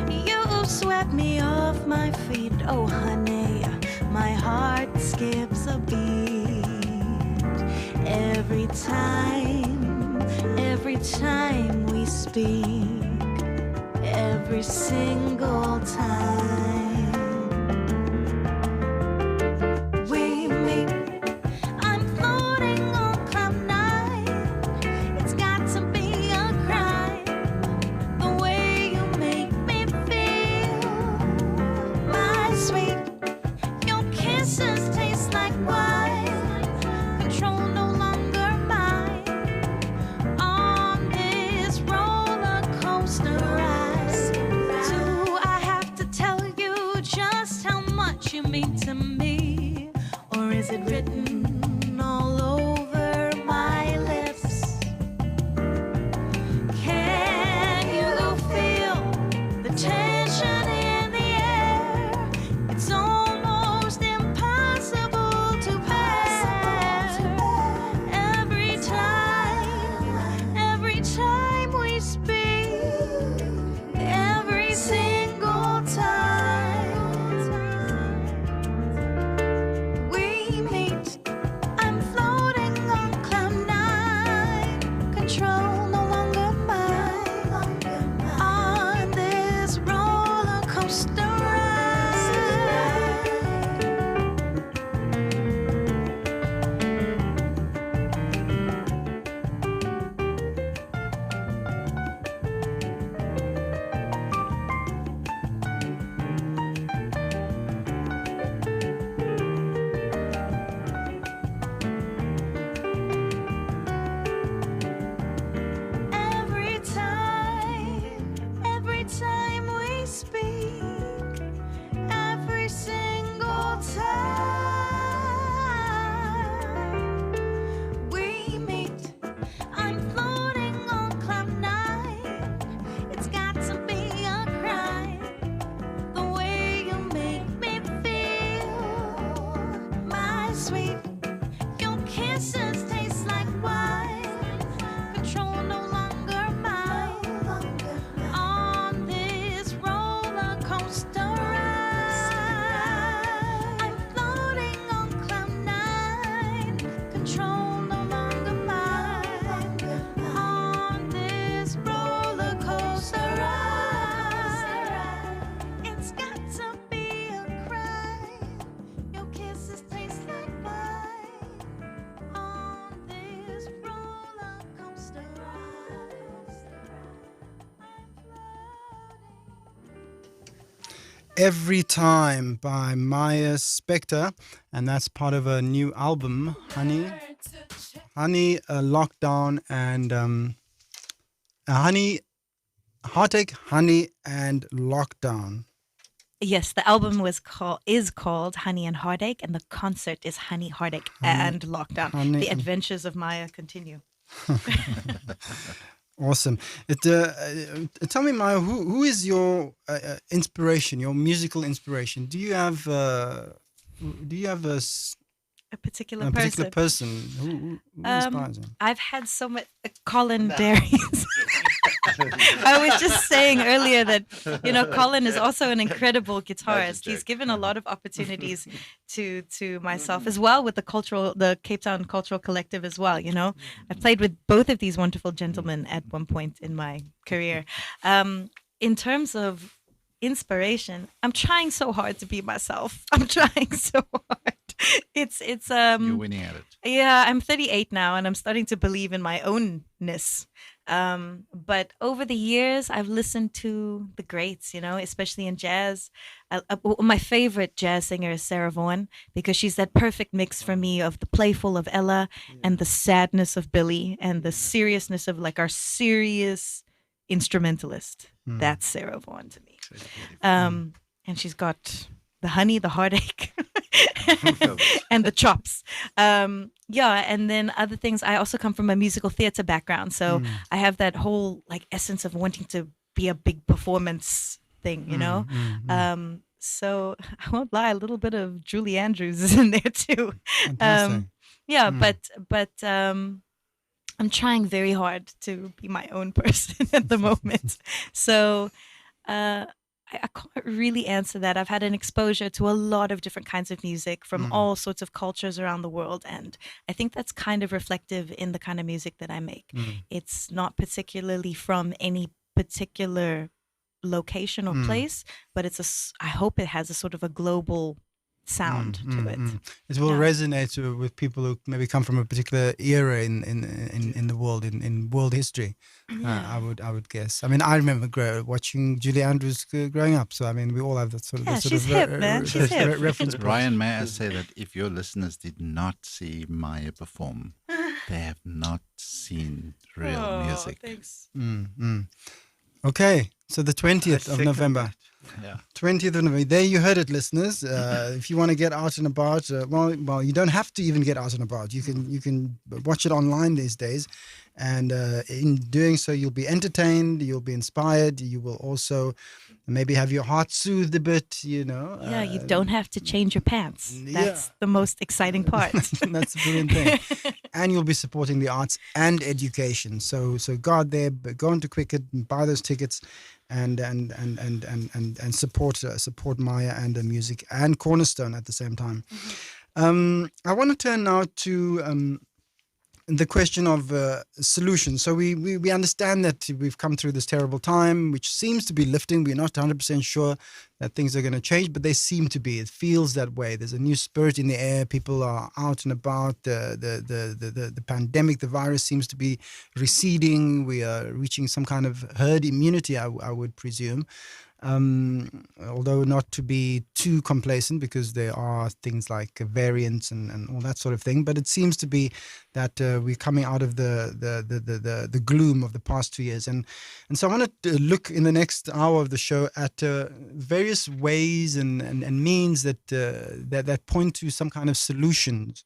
You swept me off my feet. Oh, honey, my heart skips a beat. Every time we speak. Every single time we meet, I'm floating on cloud 9. It's got to be a crime, the way you make me feel. My sweet, your kisses taste like wine. Control no longer mine. On this roller coaster ride. Do I have to tell you
Every Time by Maya Spector, and that's part of a new album, Honey, Lockdown, and Honey, Heartache, Honey, and Lockdown.
Yes, the album is called Honey and Heartache, and the concert is Honey, Heartache, and Lockdown.
Honey
The
and-
adventures of Maya continue.
Awesome. Tell me, Maya, who is your inspiration, your musical inspiration? Do you have
A particular
a particular
person.
person who inspires you?
I've had so much. Colin Darius. I was just saying earlier that Colin is also an incredible guitarist. He's given a lot of opportunities to myself as well with the Cape Town Cultural Collective as well. I played with both of these wonderful gentlemen at one point in my career. In terms of inspiration, I'm trying so hard to be myself. I'm trying so hard. It's
You're winning at it.
yeah, I'm 38 now and I'm starting to believe in my ownness. But over the years, I've listened to the greats, especially in jazz. My favorite jazz singer is Sarah Vaughan because she's that perfect mix for me of the playful of Ella and the sadness of Billy and the seriousness of like our serious instrumentalist. That's Sarah Vaughan to me. And she's got the honey, the heartache, and the chops. And then other things. I also come from a musical theater background, so I have that whole like essence of wanting to be a big performance thing, So I won't lie, a little bit of Julie Andrews is in there too.
Fantastic.
But I'm trying very hard to be my own person at the moment. So I can't really answer that. I've had an exposure to a lot of different kinds of music from all sorts of cultures around the world. And I think that's kind of reflective in the kind of music that I make. It's not particularly from any particular location or place, but I hope it has a sort of a global sound to it.
It will resonate with people who maybe come from a particular era in the world, in world history. I would guess. I mean, I remember watching Julie Andrews growing up. So I mean, we all have that sort of
she's hip, man. She's hip.
reference point.
Ryan, may I say that if your listeners did not see Maya perform, they have not seen real music.
Thanks.
Okay, so the 20th of November.
Yeah.
20th of November. There you heard it, listeners. If you want to get out and about, well, you don't have to even get out and about. You can watch it online these days, and in doing so, you'll be entertained, you'll be inspired, you will also maybe have your heart soothed a bit.
Yeah, you don't have to change your pants. That's the most exciting part.
That's the brilliant thing. And you'll be supporting the arts and education. So go out there, go into Quicket, and buy those tickets. And support Maya and the music and Cornerstone at the same time. I want to turn now to the question of solutions. So we understand that we've come through this terrible time, which seems to be lifting. We're not 100% sure that things are going to change, but they seem to be. It feels that way. There's a new spirit in the air. People are out and about. The pandemic, the virus seems to be receding. We are reaching some kind of herd immunity, I would presume. Although not to be too complacent, because there are things like variants and all that sort of thing. But it seems to be that we're coming out of the gloom of the past 2 years. And so I want to look in the next hour of the show at various ways and means that point to some kind of solutions.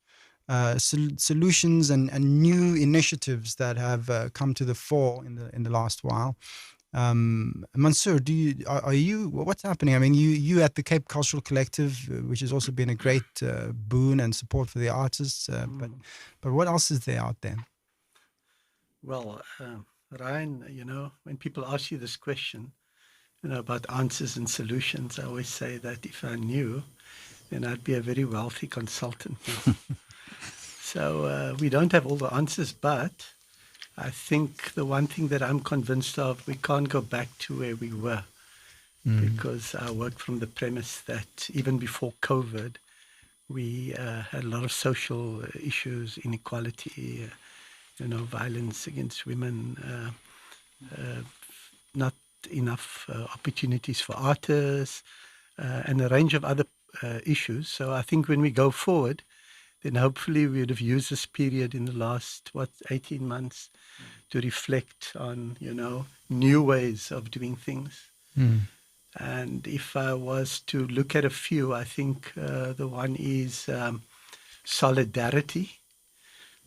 Solutions and new initiatives that have come to the fore in the last while. Mansoor, are you? What's happening? I mean, you at the Cape Cultural Collective, which has also been a great boon and support for the artists. But what else is there out there?
Well, Ryan, when people ask you this question, about answers and solutions, I always say that if I knew, then I'd be a very wealthy consultant. So we don't have all the answers, but I think the one thing that I'm convinced of, we can't go back to where we were, because I work from the premise that even before COVID, we had a lot of social issues, inequality, violence against women, not enough opportunities for artists, and a range of other issues. So I think when we go forward, then hopefully we would have used this period in the last, 18 months to reflect on, new ways of doing things. And if I was to look at a few, I think the one is solidarity.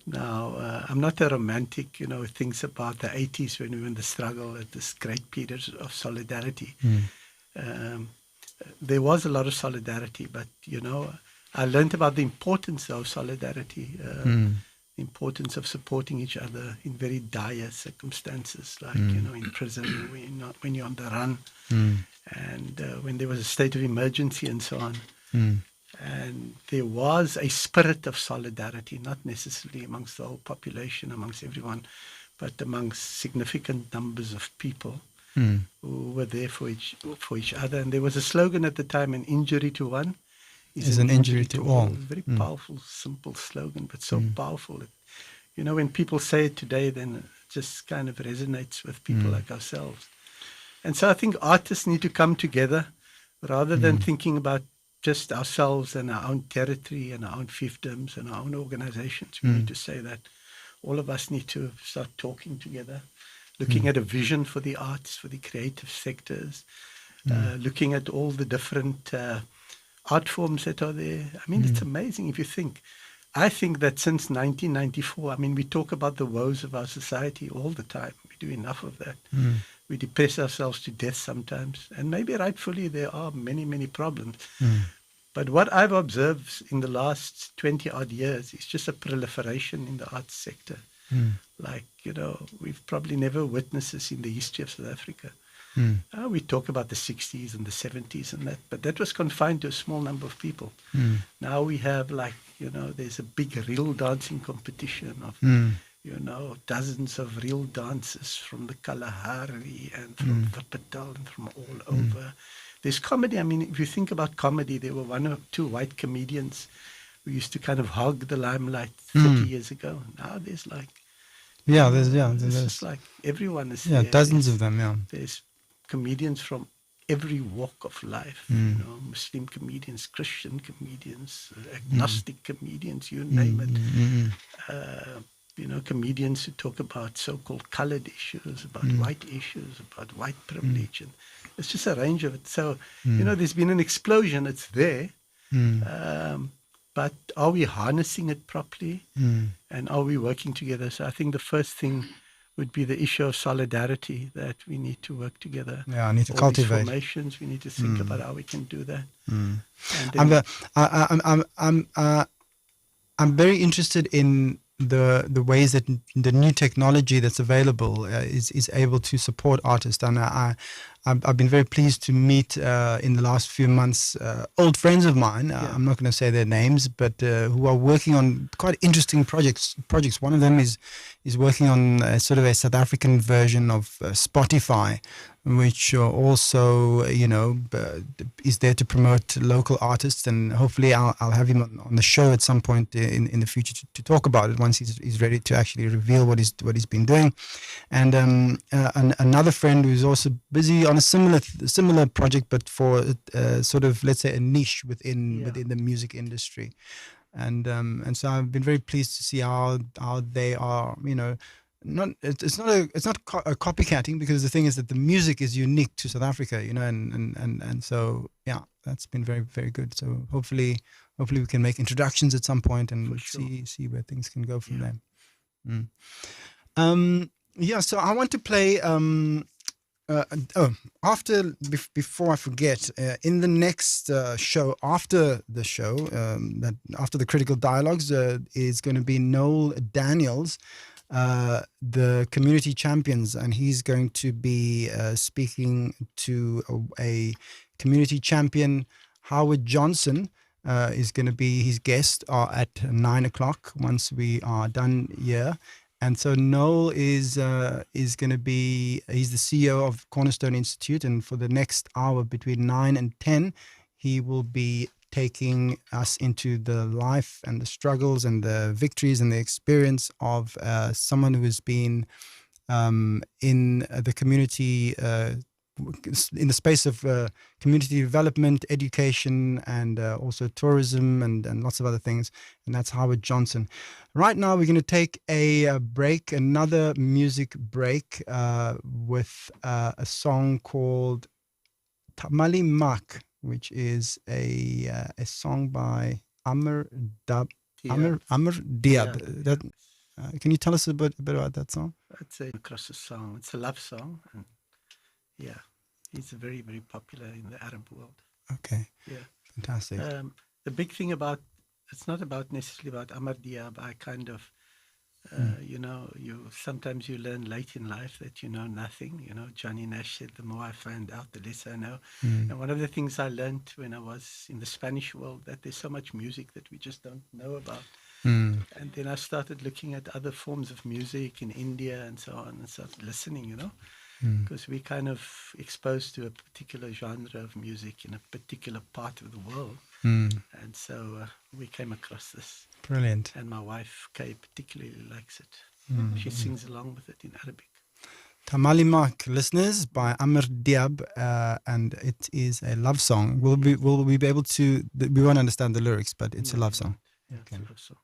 Now, I'm not a romantic, who thinks about the 80s when we were in the struggle at this great period of solidarity. There was a lot of solidarity, but, I learned about the importance of solidarity, the importance of supporting each other in very dire circumstances, like, in prison, when you're on the run, and when there was a state of emergency and so on. And there was a spirit of solidarity, not necessarily amongst the whole population, amongst everyone, but amongst significant numbers of people who were there for each other. And there was a slogan at the time: an injury to one is an injury to all. Very powerful, simple slogan, but so powerful. When people say it today, then it just kind of resonates with people like ourselves. And so I think artists need to come together rather than thinking about just ourselves and our own territory and our own fiefdoms and our own organizations. We need to say that all of us need to start talking together, looking at a vision for the arts, for the creative sectors, looking at all the different art forms that are there. I mean, it's amazing if you think. I think that since 1994, we talk about the woes of our society all the time. We do enough of that. We depress ourselves to death sometimes. And maybe rightfully there are many, many problems. But what I've observed in the last 20 odd years is just a proliferation in the arts sector. Like, we've probably never witnessed this in the history of South Africa. We talk about the 60s and the 70s and that, but that was confined to a small number of people. Now we have there's a big reel dancing competition of, dozens of reel dancers from the Kalahari and from Wuppertal and from all over. There's comedy. If you think about comedy, there were one or two white comedians who used to kind of hog the limelight 30 years ago. Now there's just like everyone is there.
Dozens of them.
There's comedians from every walk of life, Muslim comedians, Christian comedians, agnostic comedians, you name it. Comedians who talk about so-called colored issues, about white issues, about white privilege. And it's just a range of it. So, there's been an explosion. It's there. But are we harnessing it properly? And are we working together? So I think the first thing would be the issue of solidarity, that we need to work together.
Yeah, I need to
all
cultivate.
These formations, we need to think about how we can do that.
And I'm very interested in the ways that the new technology that's available is able to support artists. And I've been very pleased to meet in the last few months old friends of mine. I'm not going to say their names, but who are working on quite interesting projects. One of them is working on sort of a South African version of Spotify, which also is there to promote local artists, and hopefully I'll have him on the show at some point in the future to talk about it once he's ready to actually reveal what he's been doing. And another friend who's also busy on a similar project, but for sort of, let's say, a niche within the music industry. And so I've been very pleased to see how they are, it's not a copycatting, because the thing is that the music is unique to South Africa, and so that's been very, very good. So hopefully we can make introductions at some point and see where things can go from there. So I want to play before I forget, in the next show, after the show, after the Critical Dialogues, is going to be Noel Daniels, the community champions, and he's going to be speaking to a community champion. Howard Johnson is going to be his guest at 9:00 once we are done here. And so Noel is going to be, he's the CEO of Cornerstone Institute, and for the next hour between 9 and 10, he will be taking us into the life and the struggles and the victories and the experience of someone who has been in the community in the space of community development, education, and also tourism and lots of other things. And that's Howard Johnson. Right now, we're going to take a break, another music break with a song called Tamali Mak, which is a song by Amr Diab.
Yeah.
That, can you tell us a bit about that song?
It's across a song. It's a love song, and yeah, he's very, very popular in the Arab world.
Okay.
Yeah.
Fantastic.
The big thing about it's not about necessarily about Amr Diab. I kind of, you know, sometimes you learn late in life that you know nothing. You know, Johnny Nash said, "The more I find out, the less I know." And one of the things I learned when I was in the Spanish world that there's so much music that we just don't know about. And then I started looking at other forms of music in India and so on, and started listening, you know, because we're kind of exposed to a particular genre of music in a particular part of the world. And so we came across this.
Brilliant.
And my wife, Kay, particularly likes it. She sings along with it in Arabic.
Tamali Mak, listeners, by Amr Diab, and it is a love song. Will we be able to? We won't understand the lyrics, but it's a love song.
Yeah, it's a love song.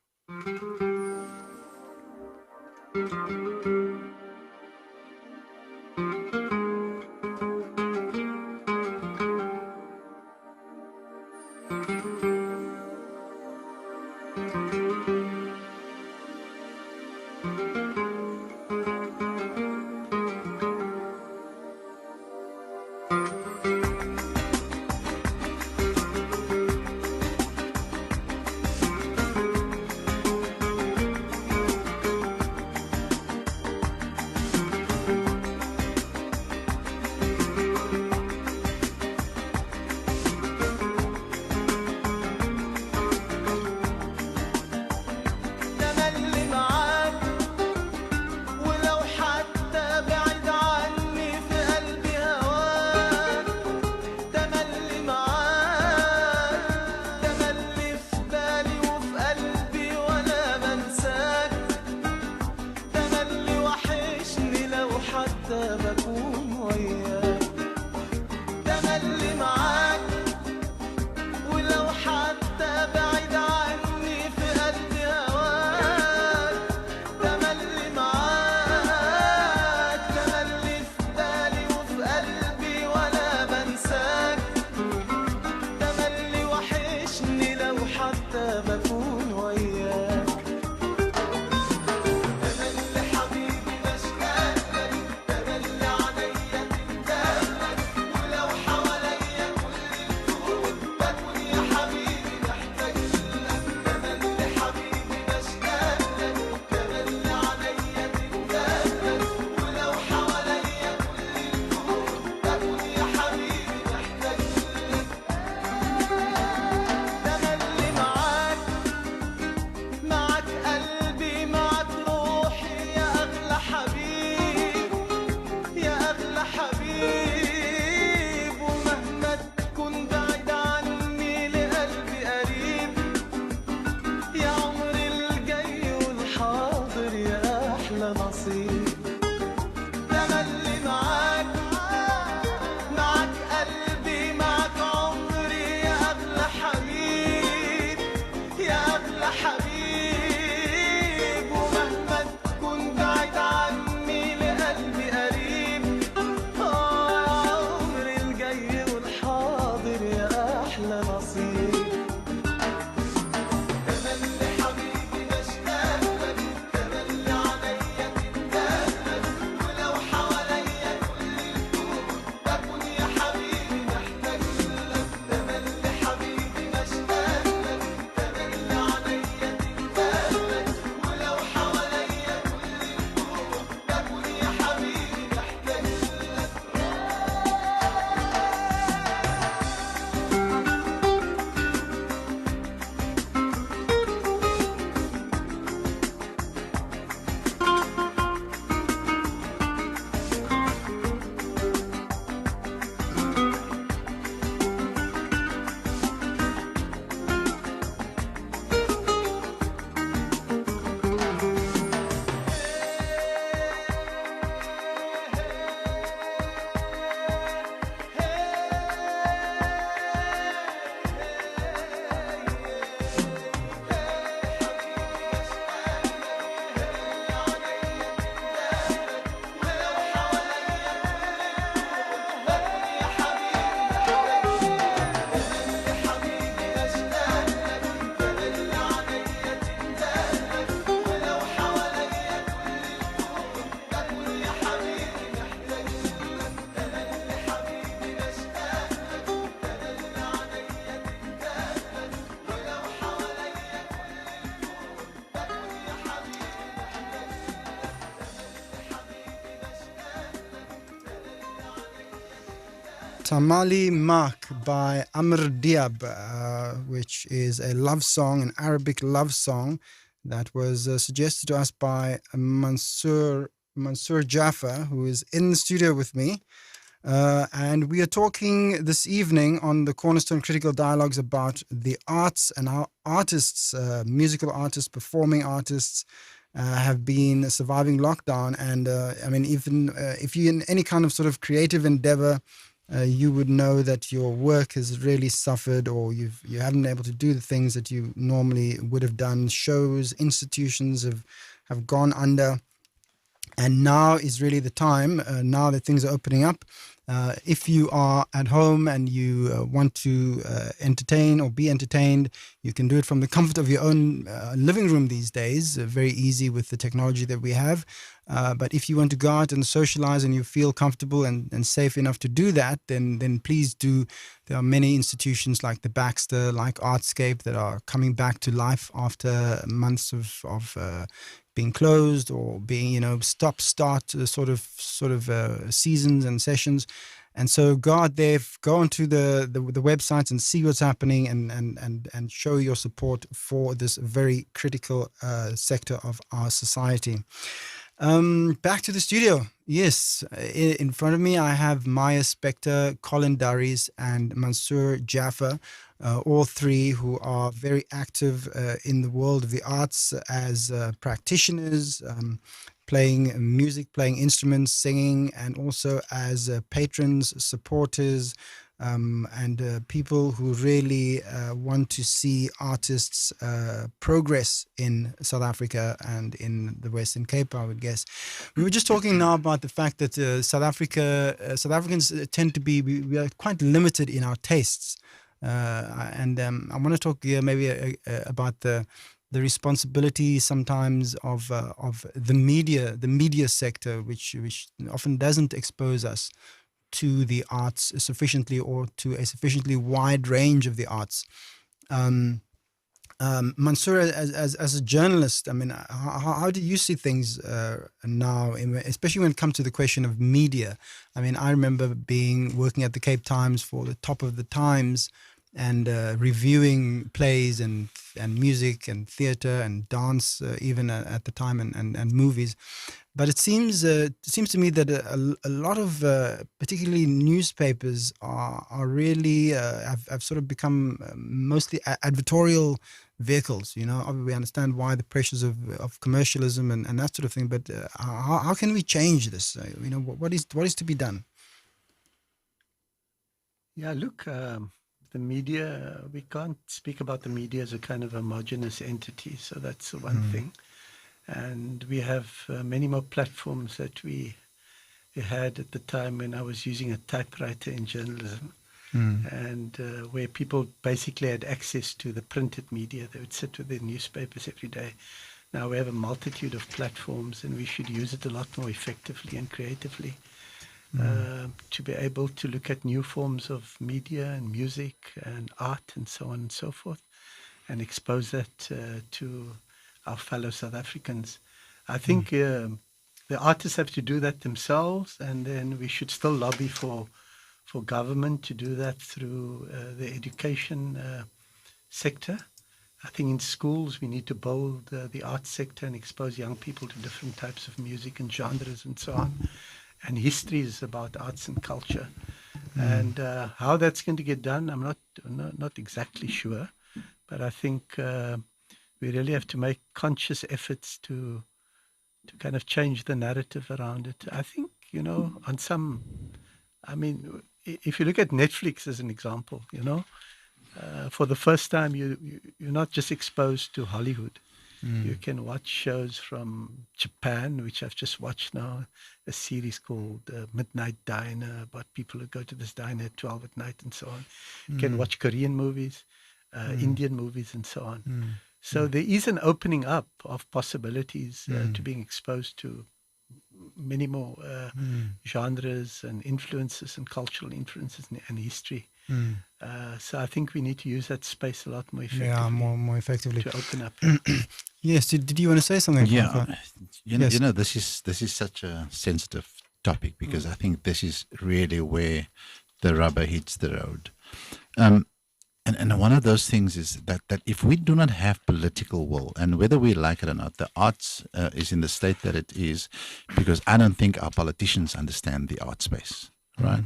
Tamali Mak by Amr Diab, which is a love song, an Arabic love song that was suggested to us by Mansour Jaffa, who is in the studio with me. And we are talking this evening on the Cornerstone Critical Dialogues about the arts and how artists, musical artists, performing artists, have been surviving lockdown. And I mean, even if you're in any kind of sort of creative endeavor, you would know that your work has really suffered, or you haven't been able to do the things that you normally would have done. Shows, institutions have gone under. And now is really the time, now that things are opening up. If you are at home and you want to entertain or be entertained, you can do it from the comfort of your own living room these days. Very easy with the technology that we have. But if you want to go out and socialize and you feel comfortable and safe enough to do that, then please do. There are many institutions like the Baxter, like Artscape, that are coming back to life after months of being closed or being, stop, start sort of seasons and sessions. And so go out there, go onto the websites and see what's happening and show your support for this very critical sector of our society. Back to the studio. Yes, in front of me I have Maya Spector, Colin Durries, and Mansour Jaffa, all three who are very active in the world of the arts as practitioners, playing music, playing instruments, singing, and also as patrons, supporters, and people who really want to see artists progress in South Africa and in the Western Cape, I would guess. We were just talking now about the fact that South Africans tend to be, we are quite limited in our tastes. And I want to talk here maybe about the responsibility sometimes of the media sector, which often doesn't expose us to the arts sufficiently, or to a sufficiently wide range of the arts. Mansour, as a journalist, I mean, how do you see things now, especially when it comes to the question of media? I mean, I remember working at the Cape Times for the Top of the Times, and reviewing plays and music and theatre and dance even at the time, and movies. But it seems to me that a lot of particularly newspapers are really have sort of become mostly advertorial vehicles. We understand why, the pressures of commercialism and that sort of thing. But how can we change this? What is to be done?
Yeah, look, the media, we can't speak about the media as a kind of homogenous entity. So that's one thing. And we have many more platforms that we had at the time when I was using a typewriter in journalism, and where people basically had access to the printed media. They would sit with their newspapers every day. Now we have a multitude of platforms, and we should use it a lot more effectively and creatively to be able to look at new forms of media and music and art and so on and so forth, and expose that to our fellow South Africans. I think the artists have to do that themselves, and then we should still lobby for government to do that through the education sector. I think in schools we need to build the arts sector and expose young people to different types of music and genres and so on. And history is about arts and culture. And how that's going to get done, I'm not exactly sure, but I think we really have to make conscious efforts to kind of change the narrative around it. I think, if you look at Netflix as an example, for the first time, you're not just exposed to Hollywood. You can watch shows from Japan, which I've just watched now, a series called Midnight Diner, about people who go to this diner at 12 at night and so on. You can watch Korean movies, Indian movies and so on. So there is an opening up of possibilities to being exposed to many more genres and influences and cultural influences and history. So I think we need to use that space a lot more effectively.
Yeah, more effectively
To open up.
Yes. Did you want to say something?
Yeah,
Yes.
this is such a sensitive topic, because I think this is really where the rubber hits the road. And one of those things is that if we do not have political will, and whether we like it or not, the arts is in the state that it is, because I don't think our politicians understand the art space, right?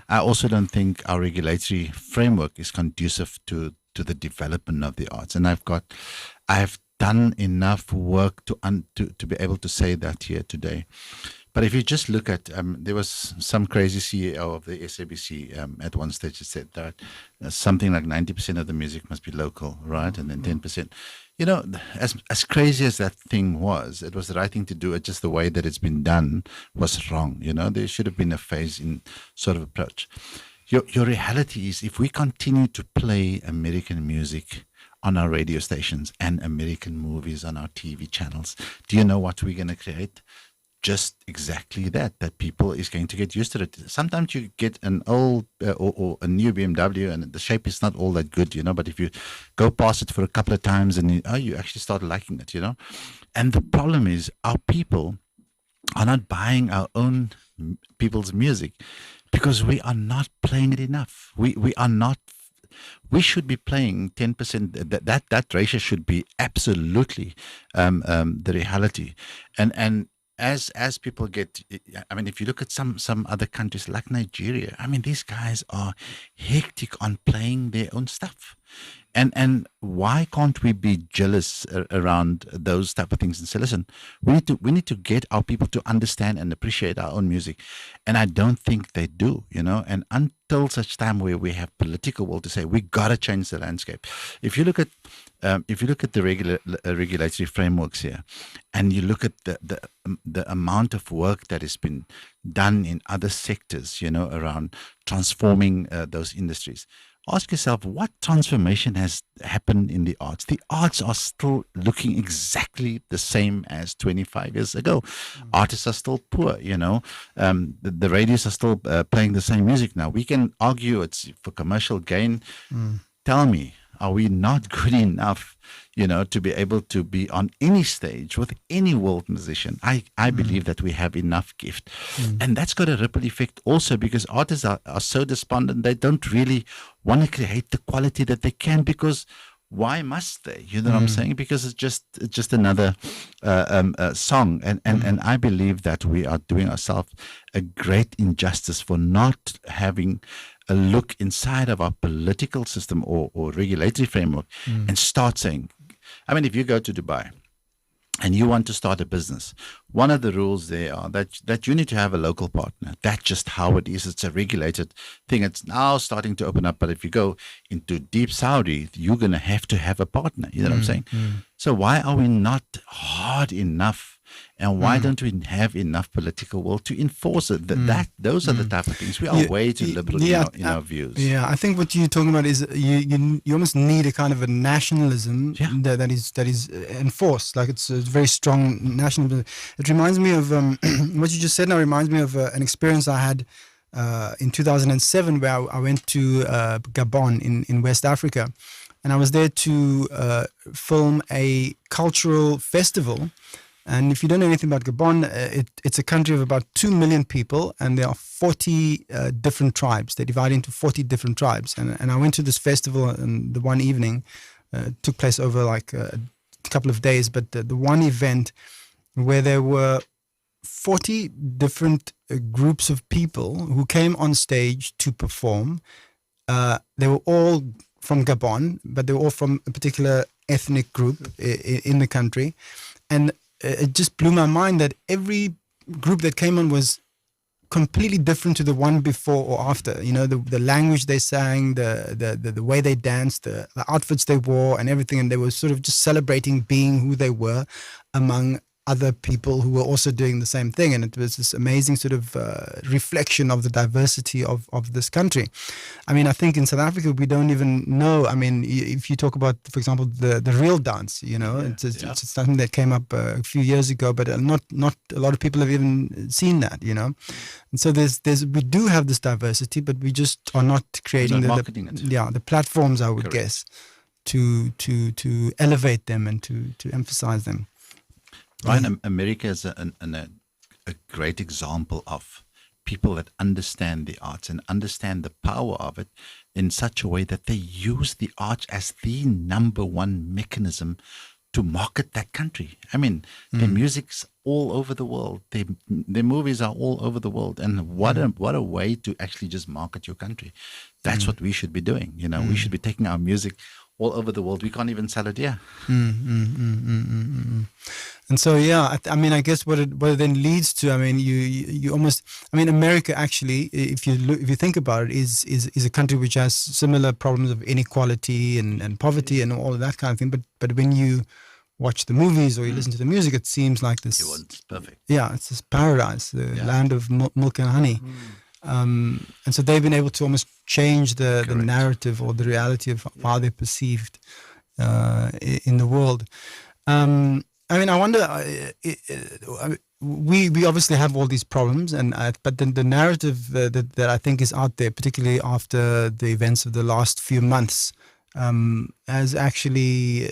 I also don't think our regulatory framework is conducive to the development of the arts. And I've done enough work to be able to say that here today. But if you just look at, there was some crazy CEO of the SABC at one stage that said that something like 90% of the music must be local, right? And then 10%. You know, as crazy as that thing was, it was the right thing to do. It just the way that it's been done was wrong. You know, there should have been a phase-in sort of approach. Your reality is, if we continue to play American music on our radio stations and American movies on our TV channels, do you know what we're going to create? Just exactly that people is going to get used to it. Sometimes you get an old or a new BMW and the shape is not all that good, you know, but if you go past it for a couple of times and you actually start liking it, you know. And the problem is our people are not buying our own people's music because we are not playing it enough. We are not. We should be playing 10%. That ratio should be absolutely the reality. And as people get, I mean, if you look at some other countries like Nigeria, I mean, these guys are hectic on playing their own stuff. And why can't we be jealous around those type of things and say, listen, we need to get our people to understand and appreciate our own music. And I don't think they do, you know. And until such time where we have political will to say we gotta change the landscape. If you look at the regulatory frameworks here, and you look at the amount of work that has been done in other sectors, you know, around transforming those industries. Ask yourself, what transformation has happened in the arts? The arts are still looking exactly the same as 25 years ago. Artists are still poor, you know. The radios are still playing the same music now. We can argue it's for commercial gain. Tell me, are we not good enough, you know, to be able to be on any stage with any world musician? I believe that we have enough gift. And that's got a ripple effect also, because artists are so despondent. They don't really want to create the quality that they can, because why must they? You know what I'm saying? Because it's just another song. And I believe that we are doing ourselves a great injustice for not having a look inside of our political system or regulatory framework and start saying, I mean, if you go to Dubai and you want to start a business, one of the rules there are that you need to have a local partner. That's just how it is. It's a regulated thing. It's now starting to open up. But if you go into deep Saudi, you're going to have a partner. You know what I'm saying? So why are we not hard enough? And why don't we have enough political will to enforce it? Those are the type of things. We are way too liberal in our views.
Yeah, I think what you're talking about is you almost need a kind of a nationalism that is enforced. Like it's a very strong nationalism. It reminds me of what you just said. Now reminds me of an experience I had in 2007 where I went to Gabon in West Africa, and I was there to film a cultural festival. And if you don't know anything about Gabon, it's a country of about 2 million people, and there are 40 different tribes. They divide into 40 different tribes. And I went to this festival, and the one evening took place over like a couple of days. But the one event where there were 40 different groups of people who came on stage to perform, they were all from Gabon, but they were all from a particular ethnic group in the country. And it just blew my mind that every group that came on was completely different to the one before or after. You know, the language they sang, the way they danced, the outfits they wore and everything. And they were sort of just celebrating being who they were among other people who were also doing the same thing. And it was this amazing sort of reflection of the diversity of this country. I mean, I think in South Africa, we don't even know. I mean, if you talk about, for example, the real dance, you know, it's something that came up a few years ago, but not a lot of people have even seen that, you know. And so we do have this diversity, but we just are not creating the platforms, I would guess, to elevate them and to emphasize them.
Right, America is a great example of people that understand the arts and understand the power of it in such a way that they use the arts as the number one mechanism to market that country. I mean, their music's all over the world. Their movies are all over the world. And what a way to actually just market your country. That's what we should be doing. You know, we should be taking our music all over the world. We can't even sell it here.
And so, yeah, I mean, I guess what it then leads to, I mean, you almost, I mean, America actually, if you think about it, is a country which has similar problems of inequality and poverty and all of that kind of thing. But when you watch the movies or you listen to the music, it seems like this.
It's perfect.
Yeah, it's this paradise, the land of milk and honey. And so they've been able to almost change the narrative or the reality of how they're perceived in the world. I mean, I wonder. We obviously have all these problems, but then the narrative that I think is out there, particularly after the events of the last few months, as actually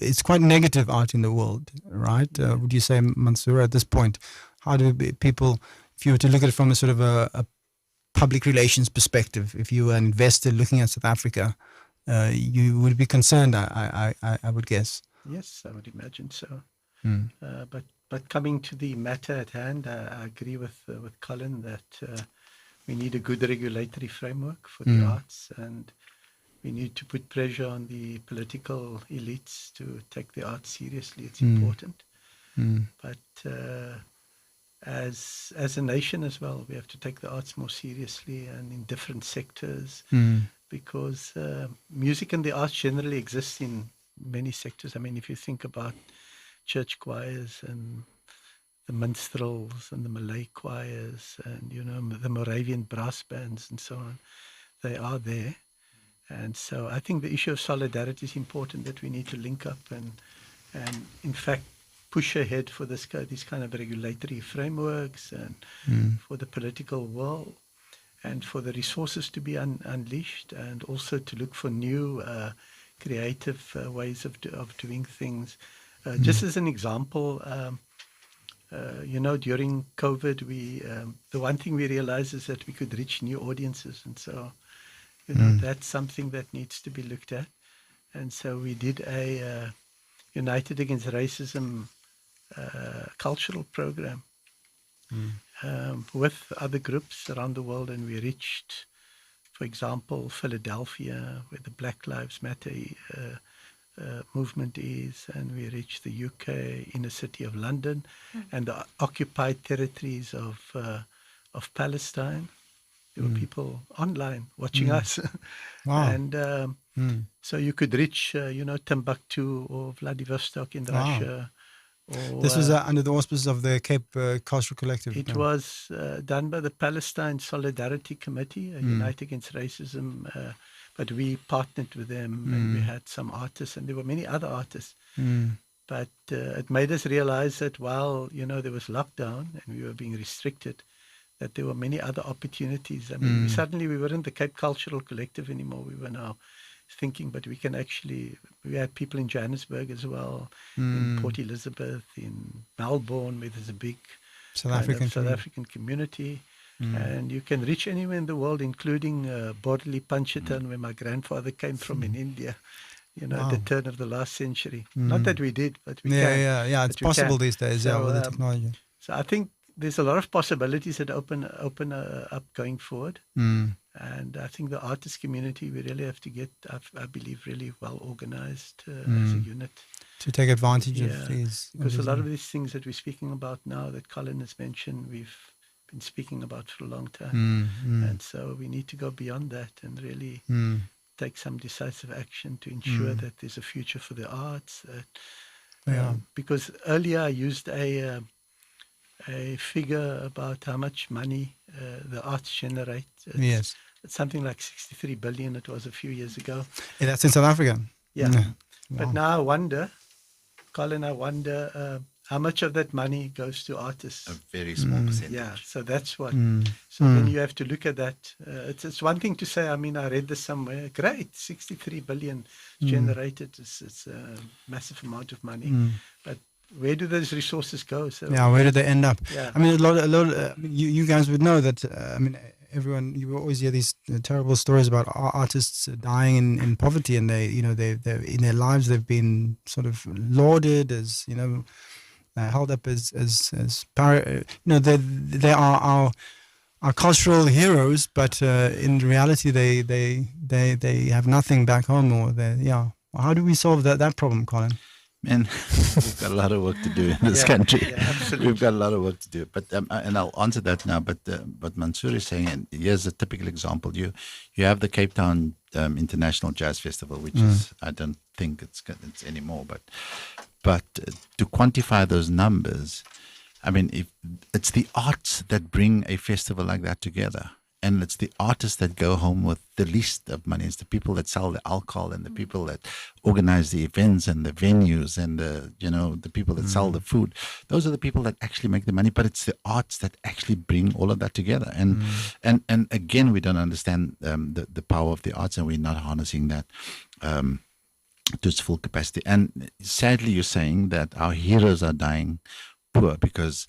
it's quite negative out in the world, right? Would you say, Mansoor, at this point? How do people, if you were to look at it from a sort of a public relations perspective, if you were an investor looking at South Africa, you would be concerned, I would guess.
Yes, I would imagine so. But coming to the matter at hand, I agree with Colin that we need a good regulatory framework for the arts, and we need to put pressure on the political elites to take the arts seriously. It's important. But as a nation as well, we have to take the arts more seriously and in different sectors, because music and the arts generally exists in many sectors. I mean, if you think about church choirs and the minstrels and the Malay choirs and, you know, the Moravian brass bands and so on, they are there. And so I think the issue of solidarity is important, that we need to link up and in fact push ahead for these kind of regulatory frameworks and for the political will and for the resources to be unleashed, and also to look for new creative ways of doing things. Just as an example, you know, during COVID, the one thing we realized is that we could reach new audiences, and so, you know, that's something that needs to be looked at. And so we did a United Against Racism cultural program with other groups around the world, and we reached, for example, Philadelphia, where the Black Lives Matter movement is, and we reached the UK, inner city of London, and the occupied territories of Palestine. There were people online watching us.
Wow.
And so you could reach, you know, Timbuktu or Vladivostok in Russia. Or,
this was under the auspices of the Cape Cultural Collective.
It was done by the Palestine Solidarity Committee, Unite Against Racism, but we partnered with them, and we had some artists, and there were many other artists. But it made us realize that while, you know, there was lockdown and we were being restricted, that there were many other opportunities. I mean, suddenly we weren't the Cape Cultural Collective anymore. We were now thinking, but we can actually, we had people in Johannesburg as well, in Port Elizabeth, in Melbourne, where there's a big South African community. And you can reach anywhere in the world, including Borley Panchatan, where my grandfather came from in India, you know, at the turn of the last century. Not that we did, but we can.
Yeah, it's possible these days,
so,
with the technology.
So I think there's a lot of possibilities that open up going forward. And I think the artist community, we really have to get, I believe, really well organized as a unit.
To take advantage of these.
Because a lot of these things that we're speaking about now that Colin has mentioned, we've been speaking about for a long time. And so we need to go beyond that and really take some decisive action to ensure that there's a future for the arts. Because earlier I used a figure about how much money the arts generate. It's something like 63 billion it was a few years ago.
Yeah, that's in South Africa.
Yeah. But now I wonder, Colin, how much of that money goes to artists?
A very small percentage.
Yeah, so that's what. So then you have to look at that. It's one thing to say, I mean, I read this somewhere. Great, 63 billion generated. It's a massive amount of money. But where do those resources go? So
Yeah, where did they end up?
Yeah.
I mean, you guys would know that. I mean, everyone, you always hear these terrible stories about artists dying in poverty, and they in their lives they've been sort of lauded as held up as they are our cultural heroes, but in reality they have nothing back home, or How do we solve that problem, Colin?
Man, we've got a lot of work to do in this country.
Yeah, absolutely.
We've got a lot of work to do. But and I'll answer that now. But what Mansoor is saying, and here's a typical example. You have the Cape Town International Jazz Festival, which is, I don't think it's anymore. But to quantify those numbers, I mean, if it's the arts that bring a festival like that together. And it's the artists that go home with the least of money. It's the people that sell the alcohol and the people that organize the events and the venues and the people that sell the food. Those are the people that actually make the money. But it's the arts that actually bring all of that together. And again, we don't understand the power of the arts, and we're not harnessing that to its full capacity. And sadly, you're saying that our heroes are dying poor, because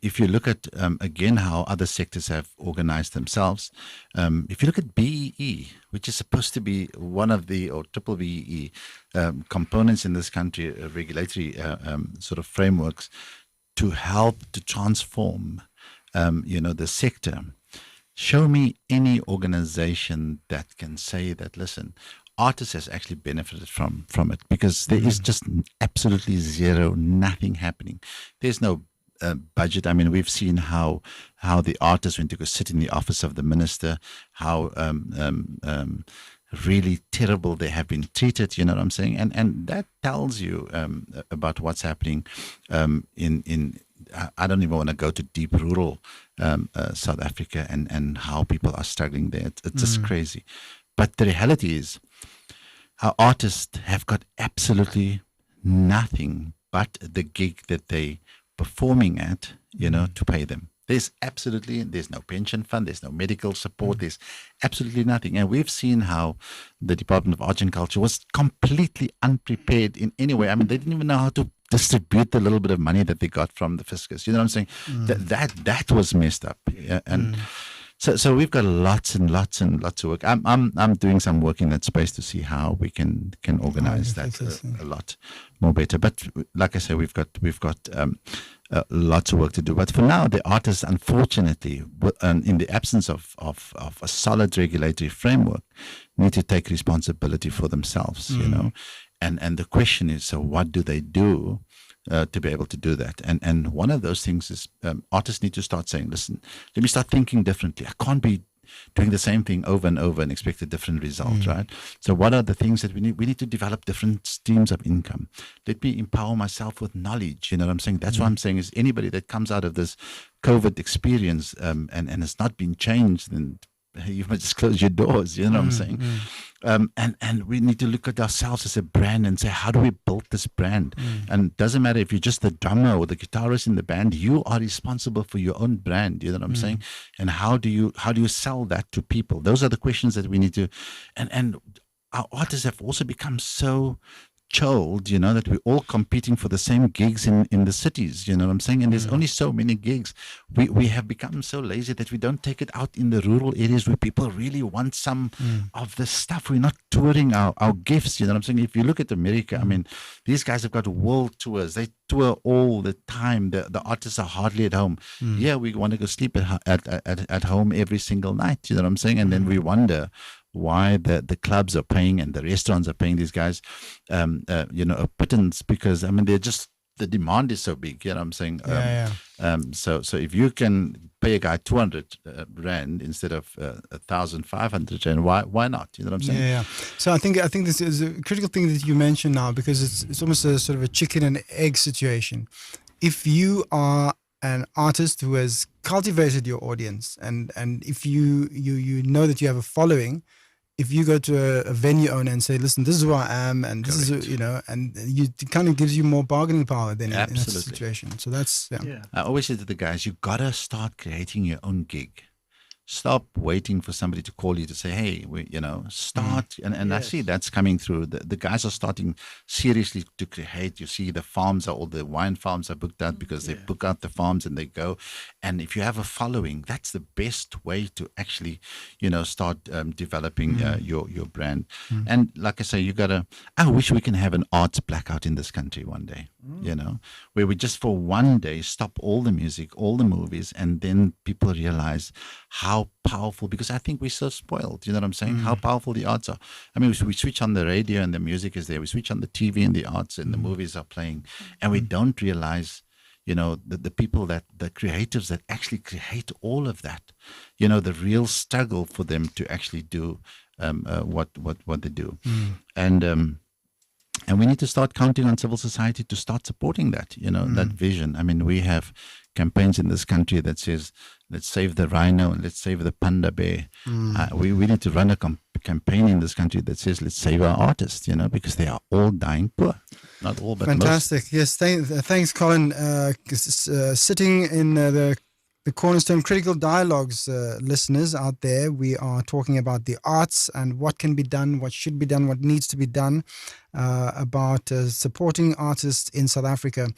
if you look at again how other sectors have organized themselves, if you look at BEE, which is supposed to be one of the, or triple BEE components in this country, regulatory sort of frameworks to help to transform the sector. Show me any organization that can say that, listen, artists has actually benefited from it, because there is just absolutely zero, nothing happening. There's no budget. I mean, we've seen how the artists went to go sit in the office of the minister, how really terrible they have been treated. You know what I'm saying? And that tells you about what's happening in I don't even want to go to deep rural South Africa and how people are struggling there. It's just crazy. But the reality is, our artists have got absolutely nothing but the gig that they performing at, to pay them. There's no pension fund, there's no medical support, there's absolutely nothing. And we've seen how the Department of Arts and Culture was completely unprepared in any way. I mean, they didn't even know how to distribute the little bit of money that they got from the fiscus. You know what I'm saying? That was messed up. Yeah? And So we've got lots and lots and lots of work. I'm doing some work in that space to see how we can organize that a lot more better. But like I say, we've got lots of work to do. But for now, the artists, unfortunately, in the absence of a solid regulatory framework, need to take responsibility for themselves. And the question is, so what do they do to be able to do that? And one of those things is artists need to start saying, listen, let me start thinking differently. I can't be doing the same thing over and over and expect a different result, right? So what are the things that we need? We need to develop different streams of income. Let me empower myself with knowledge. You know what I'm saying? That's what I'm saying is anybody that comes out of this COVID experience and has not been changed, then you must just close your doors. You know what I'm saying? And we need to look at ourselves as a brand and say, how do we build this brand? And it doesn't matter if you're just the drummer or the guitarist in the band, you are responsible for your own brand. You know what I'm saying? And how do you sell that to people? Those are the questions that we need to, and our artists have also become so chilled, that we're all competing for the same gigs in the cities, you know what I'm saying? And there's only so many gigs. We have become so lazy that we don't take it out in the rural areas where people really want some of the stuff. We're not touring our gifts, you know what I'm saying? If you look at America, I mean, these guys have got world tours. They tour all the time. The artists are hardly at home. Yeah, we want to go sleep at home every single night, you know what I'm saying? And then we wonder why the clubs are paying and the restaurants are paying these guys, a pittance, because, I mean, they're just, the demand is so big, you know what I'm saying? So if you can pay a guy 200 Rand instead of 1,500 Rand, why not? You know what I'm saying?
Yeah. So I think this is a critical thing that you mentioned now, because it's almost a sort of a chicken and egg situation. If you are an artist who has cultivated your audience, and if you know that you have a following, if you go to a venue owner and say, listen, this is who I am, and this is, and it kind of gives you more bargaining power than in that situation. So that's,
I always say to the guys, you got to start creating your own gig. Stop waiting for somebody to call you to say, hey, start. And I
Yes.
see that's coming through. The guys are starting seriously to create. You see the farms all the wine farms are booked out because they book out the farms and they go. And if you have a following, that's the best way to actually, start developing your brand. And like I say, I wish we can have an arts blackout in this country one day, where we just for one day stop all the music, all the movies, and then people realize how powerful, because I think we're so spoiled, you know what I'm saying? How powerful the arts are. I mean, we switch on the radio and the music is there. We switch on the TV and the arts and the movies are playing. And we don't realize, the people the creatives that actually create all of that, the real struggle for them to actually do what they do. And we need to start counting on civil society to start supporting that, that vision. I mean, we have campaigns in this country that says, let's save the rhino and let's save the panda bear. We need to run a campaign in this country that says, let's save our artists, because they are all dying poor. Not all, but
Fantastic.
most.
Yes, thanks, Colin. Sitting in the Cornerstone Critical Dialogues listeners out there, we are talking about the arts and what can be done, what should be done, what needs to be done about supporting artists in South Africa.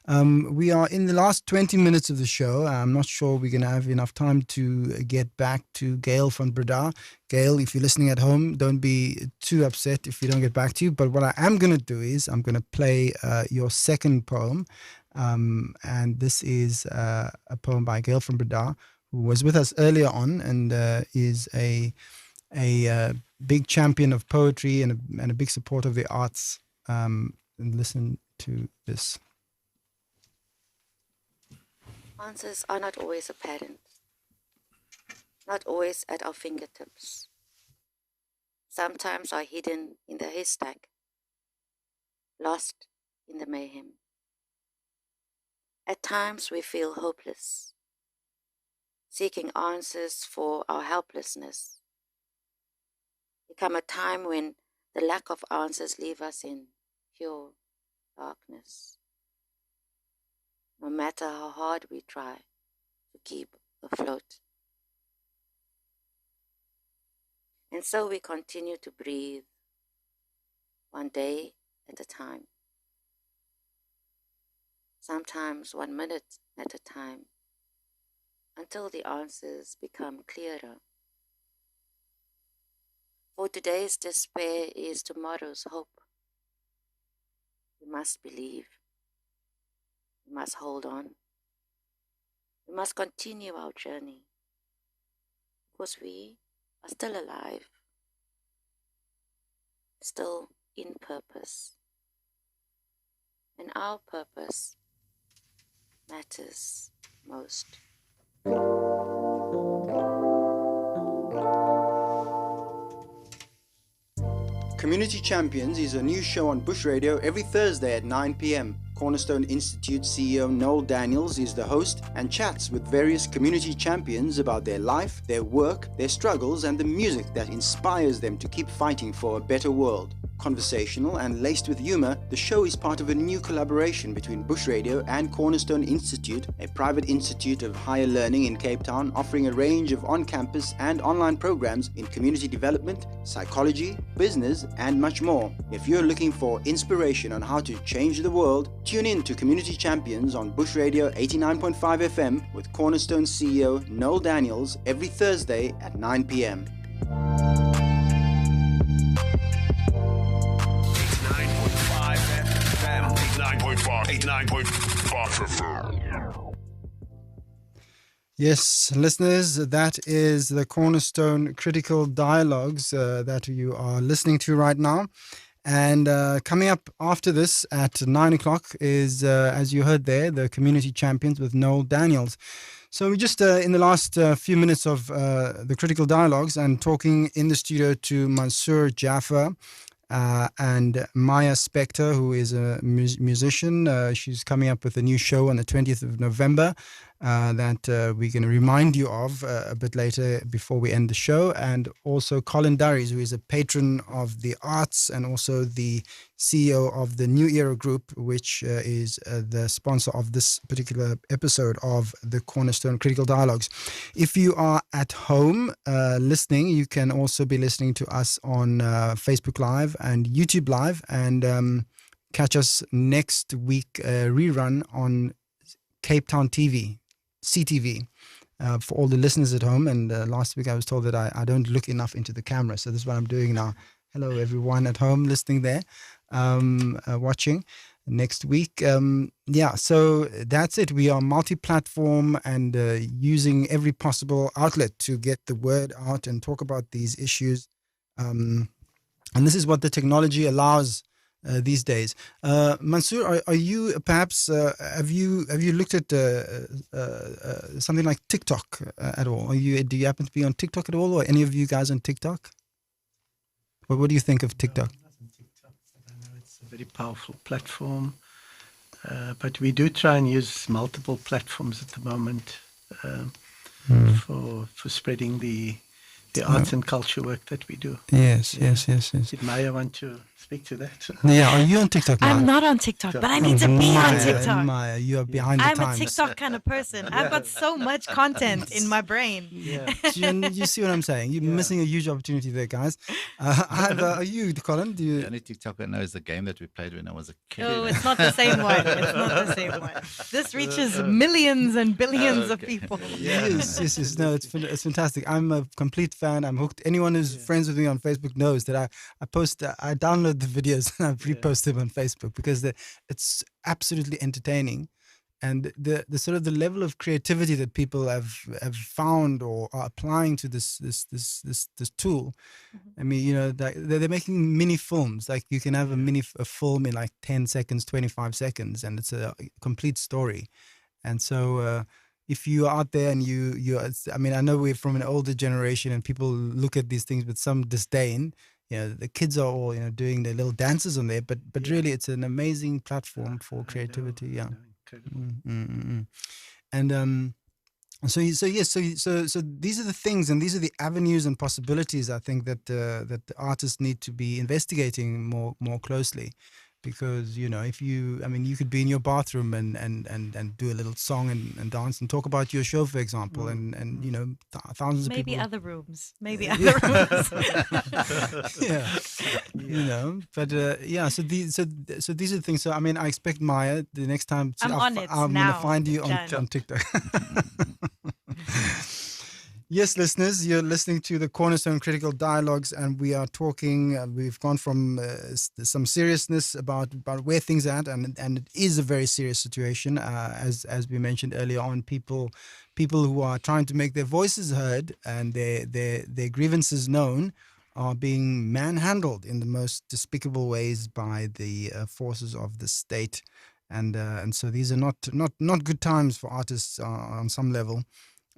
We are in the last 20 minutes of the show. I'm not sure we're going to have enough time to get back to Gail van Breda. Gail, if you're listening at home, don't be too upset if we don't get back to you. But what I am going to do is I'm going to play your second poem. And this is a poem by Gail van Breda, who was with us earlier on and is a big champion of poetry and a big supporter of the arts. And listen to this.
Answers are not always apparent, not always at our fingertips. Sometimes are hidden in the haystack, lost in the mayhem. At times we feel hopeless, seeking answers for our helplessness. There come a time when the lack of answers leave us in pure darkness. No matter how hard we try to keep afloat. And so we continue to breathe, one day at a time. Sometimes 1 minute at a time, until the answers become clearer. For today's despair is tomorrow's hope. We must believe. We must hold on. We must continue our journey, because we are still alive, still in purpose. And our purpose matters most.
Community Champions is a new show on Bush Radio every Thursday at 9 p.m. Cornerstone Institute CEO Noel Daniels is the host and chats with various community champions about their life, their work, their struggles, and the music that inspires them to keep fighting for a better world. Conversational and laced with humor, the show is part of a new collaboration between Bush Radio and Cornerstone Institute, a private institute of higher learning in Cape Town, offering a range of on-campus and online programs in community development, psychology, business, and much more. If you're looking for inspiration on how to change the world, tune in to Community Champions on Bush Radio 89.5 FM with Cornerstone CEO Noel Daniels every Thursday at 9 p.m.
89.5 FM.
Yes, listeners, that is the Cornerstone Critical Dialogues that you are listening to right now. And coming up after this at 9 o'clock is, as you heard there, the Community Champions with Noel Daniels. So we just, in the last few minutes of the Critical Dialogues, and talking in the studio to Mansoor Jaffer, and Maya Spector, who is a musician. She's coming up with a new show on the 20th of November. that we're going to remind you of a bit later before we end the show. And also Colin Durries, who is a patron of the arts and also the CEO of the New Era Group, which is the sponsor of this particular episode of the Cornerstone Critical Dialogues. If you are at home listening, you can also be listening to us on Facebook Live and YouTube Live, and catch us next week rerun on Cape Town TV, CTV, for all the listeners at home. And last week I was told that I don't look enough into the camera, so this is what I'm doing now. Hello everyone at home listening there, watching next week. So that's it. We are multi-platform and using every possible outlet to get the word out and talk about these issues. And this is what the technology allows these days. Mansoor, are you perhaps have you looked at something like TikTok at all? Do you happen to be on TikTok at all, or any of you guys on TikTok? What do you think of TikTok?
No, not on TikTok, but I know it's a very powerful platform. But we do try and use multiple platforms at the moment for spreading the arts and culture work that we do.
Yes.
Did Maya want to speak to that?
Yeah, are you on TikTok now?
I'm not on TikTok, but I need to be on TikTok.
Maya, you are behind the
I'm
times.
a TikTok kind of person. I've got so much content in my brain.
Yeah.
You see what I'm saying? You're missing a huge opportunity there, guys. Are you, Colin?
The only TikTok I know is the game that we played when I was a kid.
Oh, it's not the same one. It's not the same one. This reaches millions and billions of people.
Yes. No, it's fantastic. I'm a complete fan. I'm hooked. Anyone who's friends with me on Facebook knows that I download the videos and I repost them on Facebook because it's absolutely entertaining, and the sort of the level of creativity that people have found or are applying to this tool. I mean, they're making mini films. Like you can have a film in like 10 seconds, 25 seconds, and it's a complete story. And so if you are out there and I know we're from an older generation and people look at these things with some disdain. The kids are all doing their little dances on there, but really it's an amazing platform for creativity. Yeah.
Incredible.
And so these are the things, and these are the avenues and possibilities I think that the artists need to be investigating more closely. Because if you could be in your bathroom and do a little song and dance and talk about your show, for example, and thousands of people.
Maybe other rooms. Other rooms.
So these are the things. So I expect Maya the next time. I'm
now,
going to find you on TikTok. Yes, listeners, you're listening to the Cornerstone Critical Dialogues, and we are talking. We've gone from some seriousness about where things are at, and it is a very serious situation, as we mentioned earlier on. People who are trying to make their voices heard and their grievances known are being manhandled in the most despicable ways by the forces of the state, and so these are not good times for artists on some level.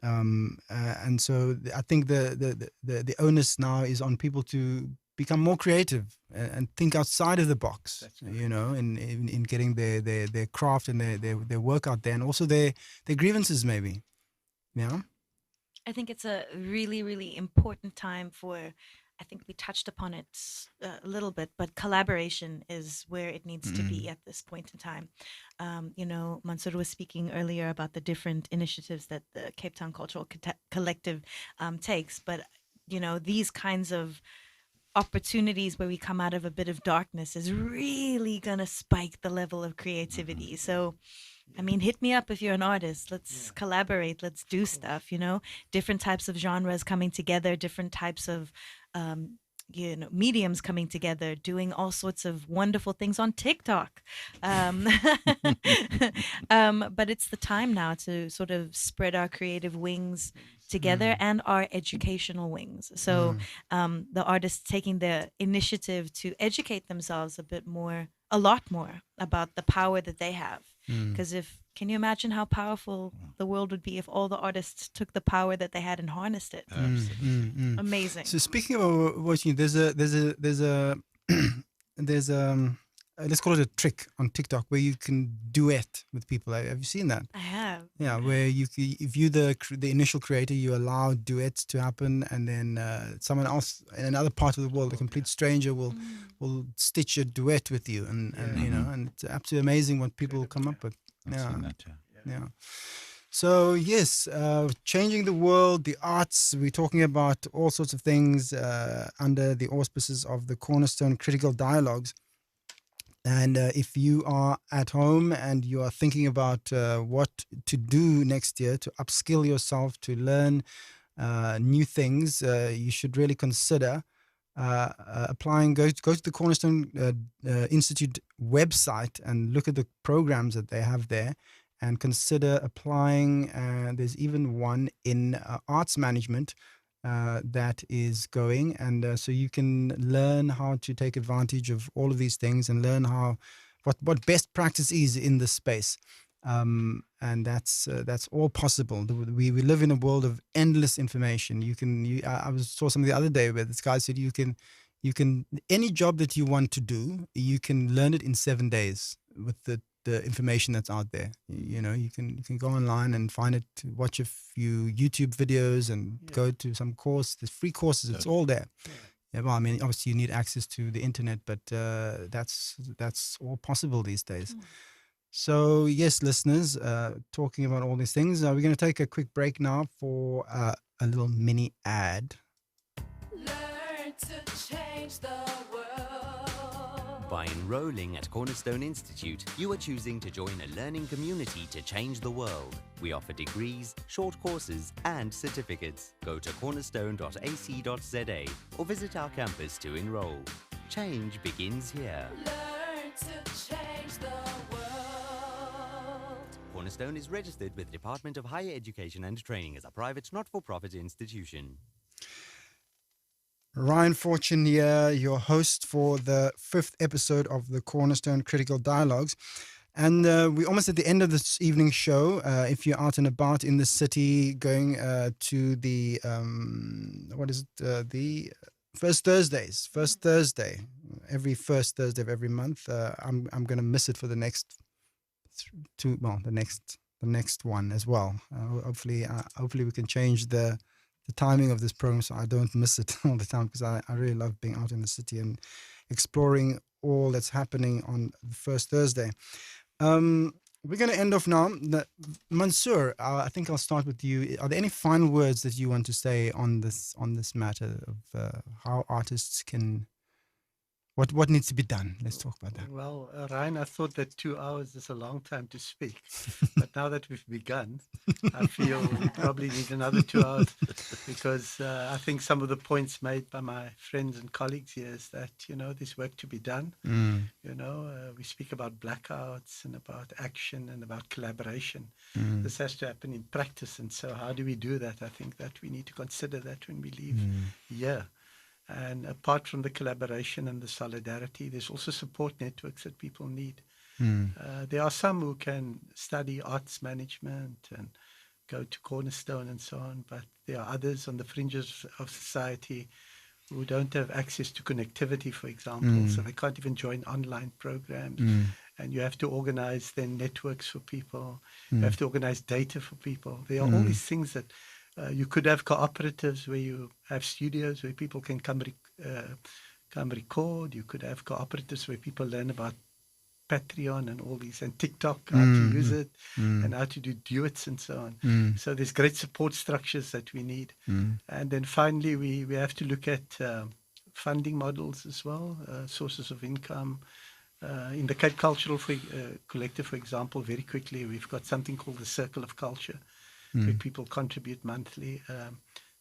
And so I think the onus now is on people to become more creative and think outside of the box. In getting their craft and their work out there, and also their grievances maybe. Yeah.
I think it's a really, really important time for. I think we touched upon it a little bit, but collaboration is where it needs to be at this point in time. Mansoor was speaking earlier about the different initiatives that the Cape Town Cultural Collective takes, but these kinds of opportunities where we come out of a bit of darkness is really gonna spike the level of creativity. So hit me up if you're an artist. Let's collaborate. Let's do stuff, different types of genres coming together, different types of mediums coming together, doing all sorts of wonderful things on TikTok. But it's the time now to sort of spread our creative wings together and our educational wings. So the artists taking the initiative to educate themselves a lot more about the power that they have. Because can you imagine how powerful the world would be if all the artists took the power that they had and harnessed it? Amazing.
So speaking of watching, there's a let's call it a trick on TikTok where you can duet with people. Have you seen that?
I have.
Yeah, where if you the initial creator, you allow duets to happen, and then someone else in another part of the world, a complete stranger, will stitch a duet with you, and and it's absolutely amazing what people come up with.
I've seen that,
Yeah. So yes, changing the world, the arts. We're talking about all sorts of things under the auspices of the Cornerstone Critical Dialogues. And if you are at home and you are thinking about what to do next year to upskill yourself, to learn new things, you should really consider applying. Go to the Cornerstone Institute website and look at the programs that they have there, and consider applying. There's even one in arts management that is going, and so you can learn how to take advantage of all of these things and learn what best practice is in this space, and that's all possible. We live in a world of endless information. I saw something the other day where this guy said you can any job that you want to do, you can learn it in 7 days with the information that's out there. You can go online and find it, watch a few YouTube videos, and go to some course. There's free courses. It's all there. Yeah, well, I mean, obviously you need access to the internet, but that's all possible these days. So yes, listeners, talking about all these things, we're going to take a quick break now for a little mini ad.
Learn to change the world.
By enrolling at Cornerstone Institute, you are choosing to join a learning community to change the world. We offer degrees, short courses, and certificates. Go to cornerstone.ac.za or visit our campus to enroll. Change begins here.
Learn to change the world.
Cornerstone is registered with the Department of Higher Education and Training as a private, not-for-profit institution.
Ryan Fortune here, your host for the 5th episode of the Cornerstone Critical Dialogues. And we're almost at the end of this evening's show. If you're out and about in the city, going to the, the First Thursday, every first Thursday of every month. I'm going to miss it for the next the next one as well. Hopefully we can change the timing of this program so I don't miss it all the time, because I really love being out in the city and exploring all that's happening on the first Thursday. We're going to end off now. Mansoor, I think I'll start with you. Are there any final words that you want to say on this matter of how artists can, what needs to be done? Let's talk about that.
Well, Ryan, I thought that 2 hours is a long time to speak. But now that we've begun, I feel we probably need another 2 hours, because I think some of the points made by my friends and colleagues here is that, there's work to be done. We speak about blackouts and about action and about collaboration. This has to happen in practice. And so how do we do that? I think that we need to consider that when we leave here. And apart from the collaboration and the solidarity, there's also support networks that people need. There are some who can study arts management and go to Cornerstone and so on, but there are others on the fringes of society who don't have access to connectivity, for example, so they can't even join online programs. And you have to organize then networks for people. You have to organize data for people. There are all these things that you could have cooperatives where you have studios where people can come record. You could have cooperatives where people learn about Patreon and all these, and TikTok, how to use it, and how to do duets and so on. So there's great support structures that we need. And then finally, we have to look at funding models as well, sources of income. In the Cape Cultural Collective, for example, very quickly, we've got something called the Circle of Culture, where people contribute monthly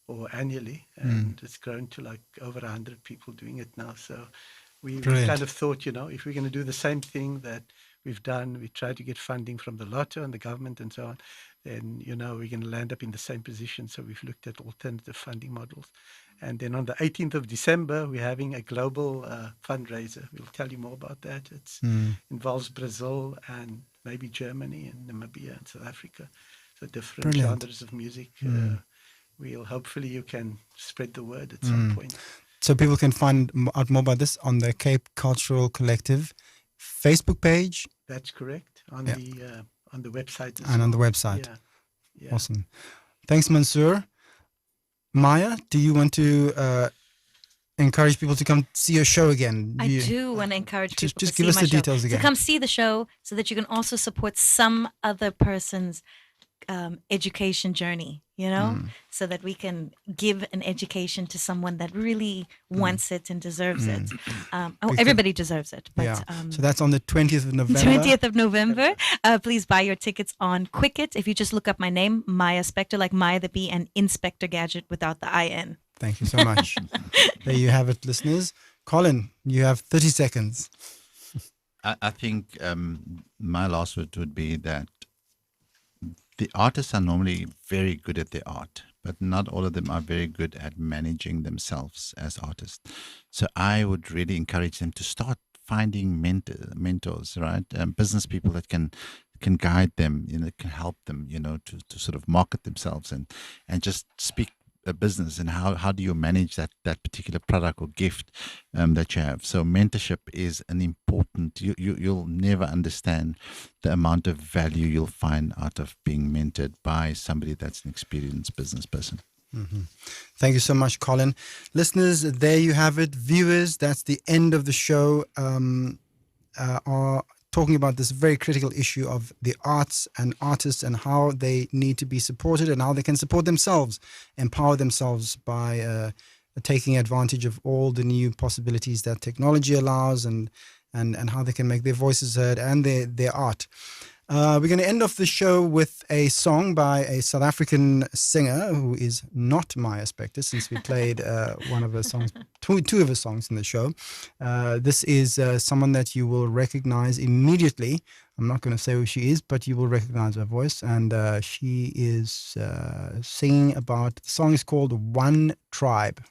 or annually, and it's grown to like over 100 people doing it now. So we kind of thought, if we're going to do the same thing that we've done, we try to get funding from the Lotto and the government and so on, then, we're going to land up in the same position. So we've looked at alternative funding models. And then on the 18th of December, we're having a global fundraiser. We'll tell you more about that. It involves Brazil and maybe Germany and Namibia and South Africa. So different genres of music. Hopefully you can spread the word at some point.
So people can find out more about this on the Cape Cultural Collective Facebook page,
That's correct. On
Yeah.
the website as
and on the
well.
website.
Yeah. Yeah.
Awesome. Thanks, Mansoor. Maya, do you want to encourage people to come see your show again?
I do want to encourage people
Just
to
give
see
us
my
the
show.
details again.
So come see the show so that you can also support some other person's education journey, so that we can give an education to someone that really wants it and deserves it. Everybody deserves it. But,
Yeah. So that's on the 20th of November.
20th of November. Please buy your tickets on Quicket. If you just look up my name, Maya Spector, like Maya the Bee, and Inspector Gadget without the IN.
Thank you so much. There you have it, listeners. Colin, you have 30 seconds.
I think my last word would be that the artists are normally very good at their art, but not all of them are very good at managing themselves as artists. So I would really encourage them to start finding mentors, right? Business people that can guide them, can help them, to sort of market themselves and just speak a business, and how do you manage that particular product or gift that you have. So mentorship is an important, you'll never understand the amount of value you'll find out of being mentored by somebody that's an experienced business person.
Mm-hmm. Thank you so much, Colin. Listeners, there you have it. Viewers, that's the end of the show. Are talking about this very critical issue of the arts and artists and how they need to be supported and how they can support themselves, empower themselves by taking advantage of all the new possibilities that technology allows, and how they can make their voices heard and their art. We're going to end off the show with a song by a South African singer who is not Maya Spector, since we played one of her songs, two of her songs in the show. This is someone that you will recognize immediately. I'm not going to say who she is, but you will recognize her voice. And she is singing about, the song is called One Tribe.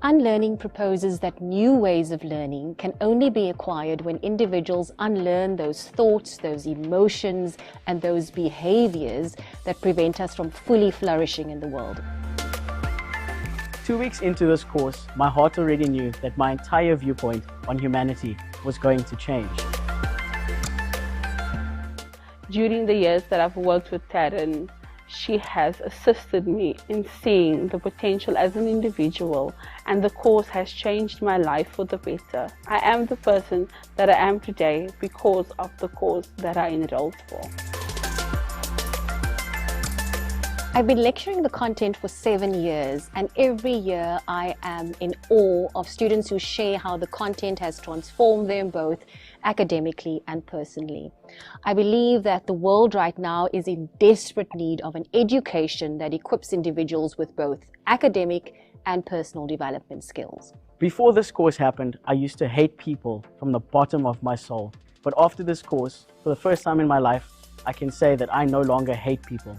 Unlearning proposes that new ways of learning can only be acquired when individuals unlearn those thoughts, those emotions, and those behaviors that prevent us from fully flourishing in the world.
2 weeks into this course, my heart already knew that my entire viewpoint on humanity was going to change.
During the years that I've worked with Taryn, she has assisted me in seeing the potential as an individual, and the course has changed my life for the better. I am the person that I am today because of the course that I enrolled for.
I've been lecturing the content for 7 years, and every year I am in awe of students who share how the content has transformed them both academically and personally. I believe that the world right now is in desperate need of an education that equips individuals with both academic and personal development skills.
Before this course happened, I used to hate people from the bottom of my soul. But after this course, for the first time in my life, I can say that I no longer hate people.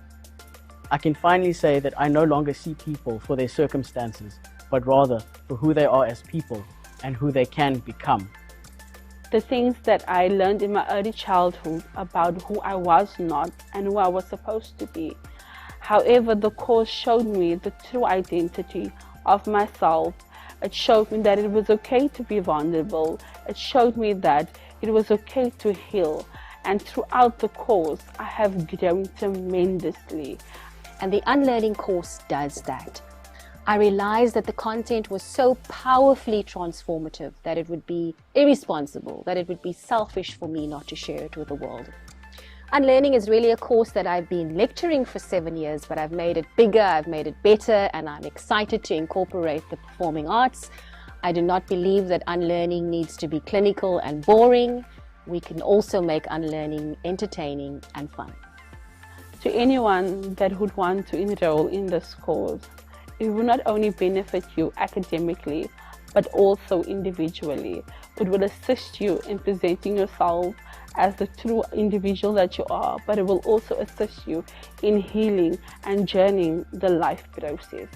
I can finally say that I no longer see people for their circumstances, but rather for who they are as people and who they can become.
The things that I learned in my early childhood about who I was not and who I was supposed to be. However, the course showed me the true identity of myself. It showed me that it was okay to be vulnerable. It showed me that it was okay to heal. And throughout the course, I have grown tremendously.
And the Unlearning course does that. I realized that the content was so powerfully transformative that it would be irresponsible, that it would be selfish for me not to share it with the world. Unlearning is really a course that I've been lecturing for 7 years, but I've made it bigger, I've made it better, and I'm excited to incorporate the performing arts. I do not believe that unlearning needs to be clinical and boring. We can also make unlearning entertaining and fun.
To anyone that would want to enroll in this course, it will not only benefit you academically, but also individually. It will assist you in presenting yourself as the true individual that you are, but it will also assist you in healing and journeying the life process.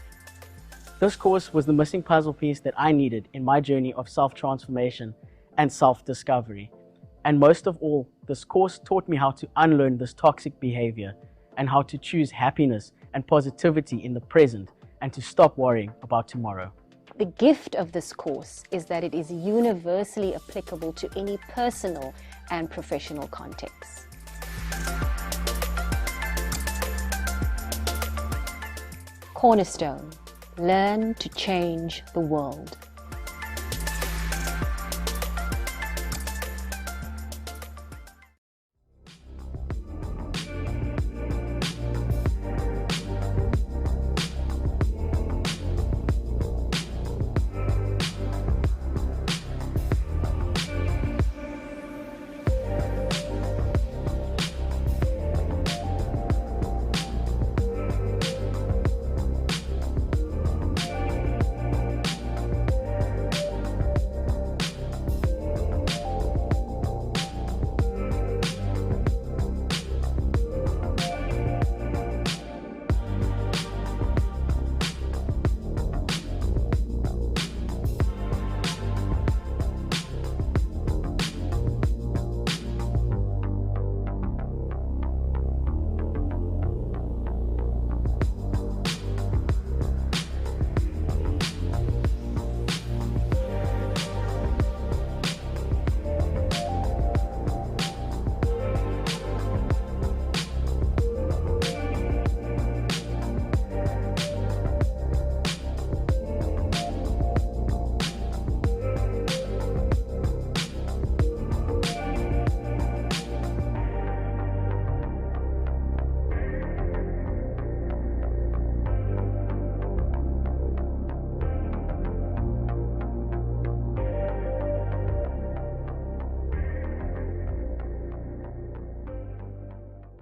This course was the missing puzzle piece that I needed in my journey of self-transformation and self-discovery. And most of all, this course taught me how to unlearn this toxic behavior and how to choose happiness and positivity in the present and to stop worrying about tomorrow.
The gift of this course is that it is universally applicable to any personal and professional contexts. Cornerstone, learn to change the world.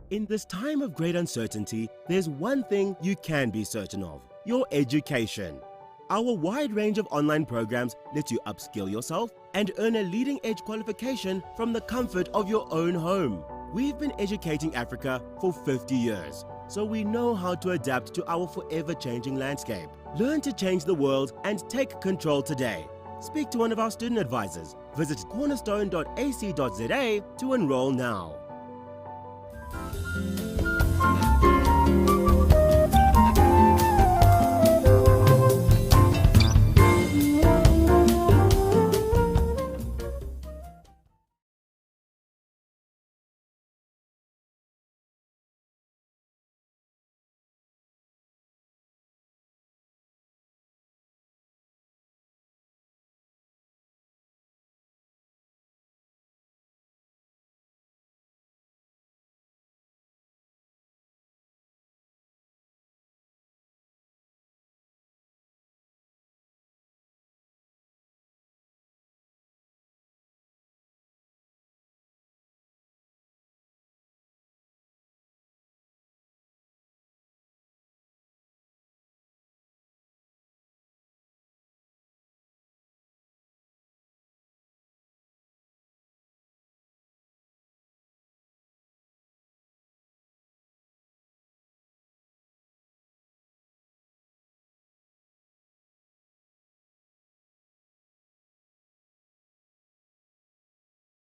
In this time of great uncertainty, there's one thing you can be certain of: your education. Our wide range of online programs let you upskill yourself and earn a leading-edge qualification from the comfort of your own home. We've been educating Africa for 50 years, so we know how to adapt to our forever-changing landscape. Learn to change the world and take control today. Speak to one of our student advisors. Visit cornerstone.ac.za to enroll now.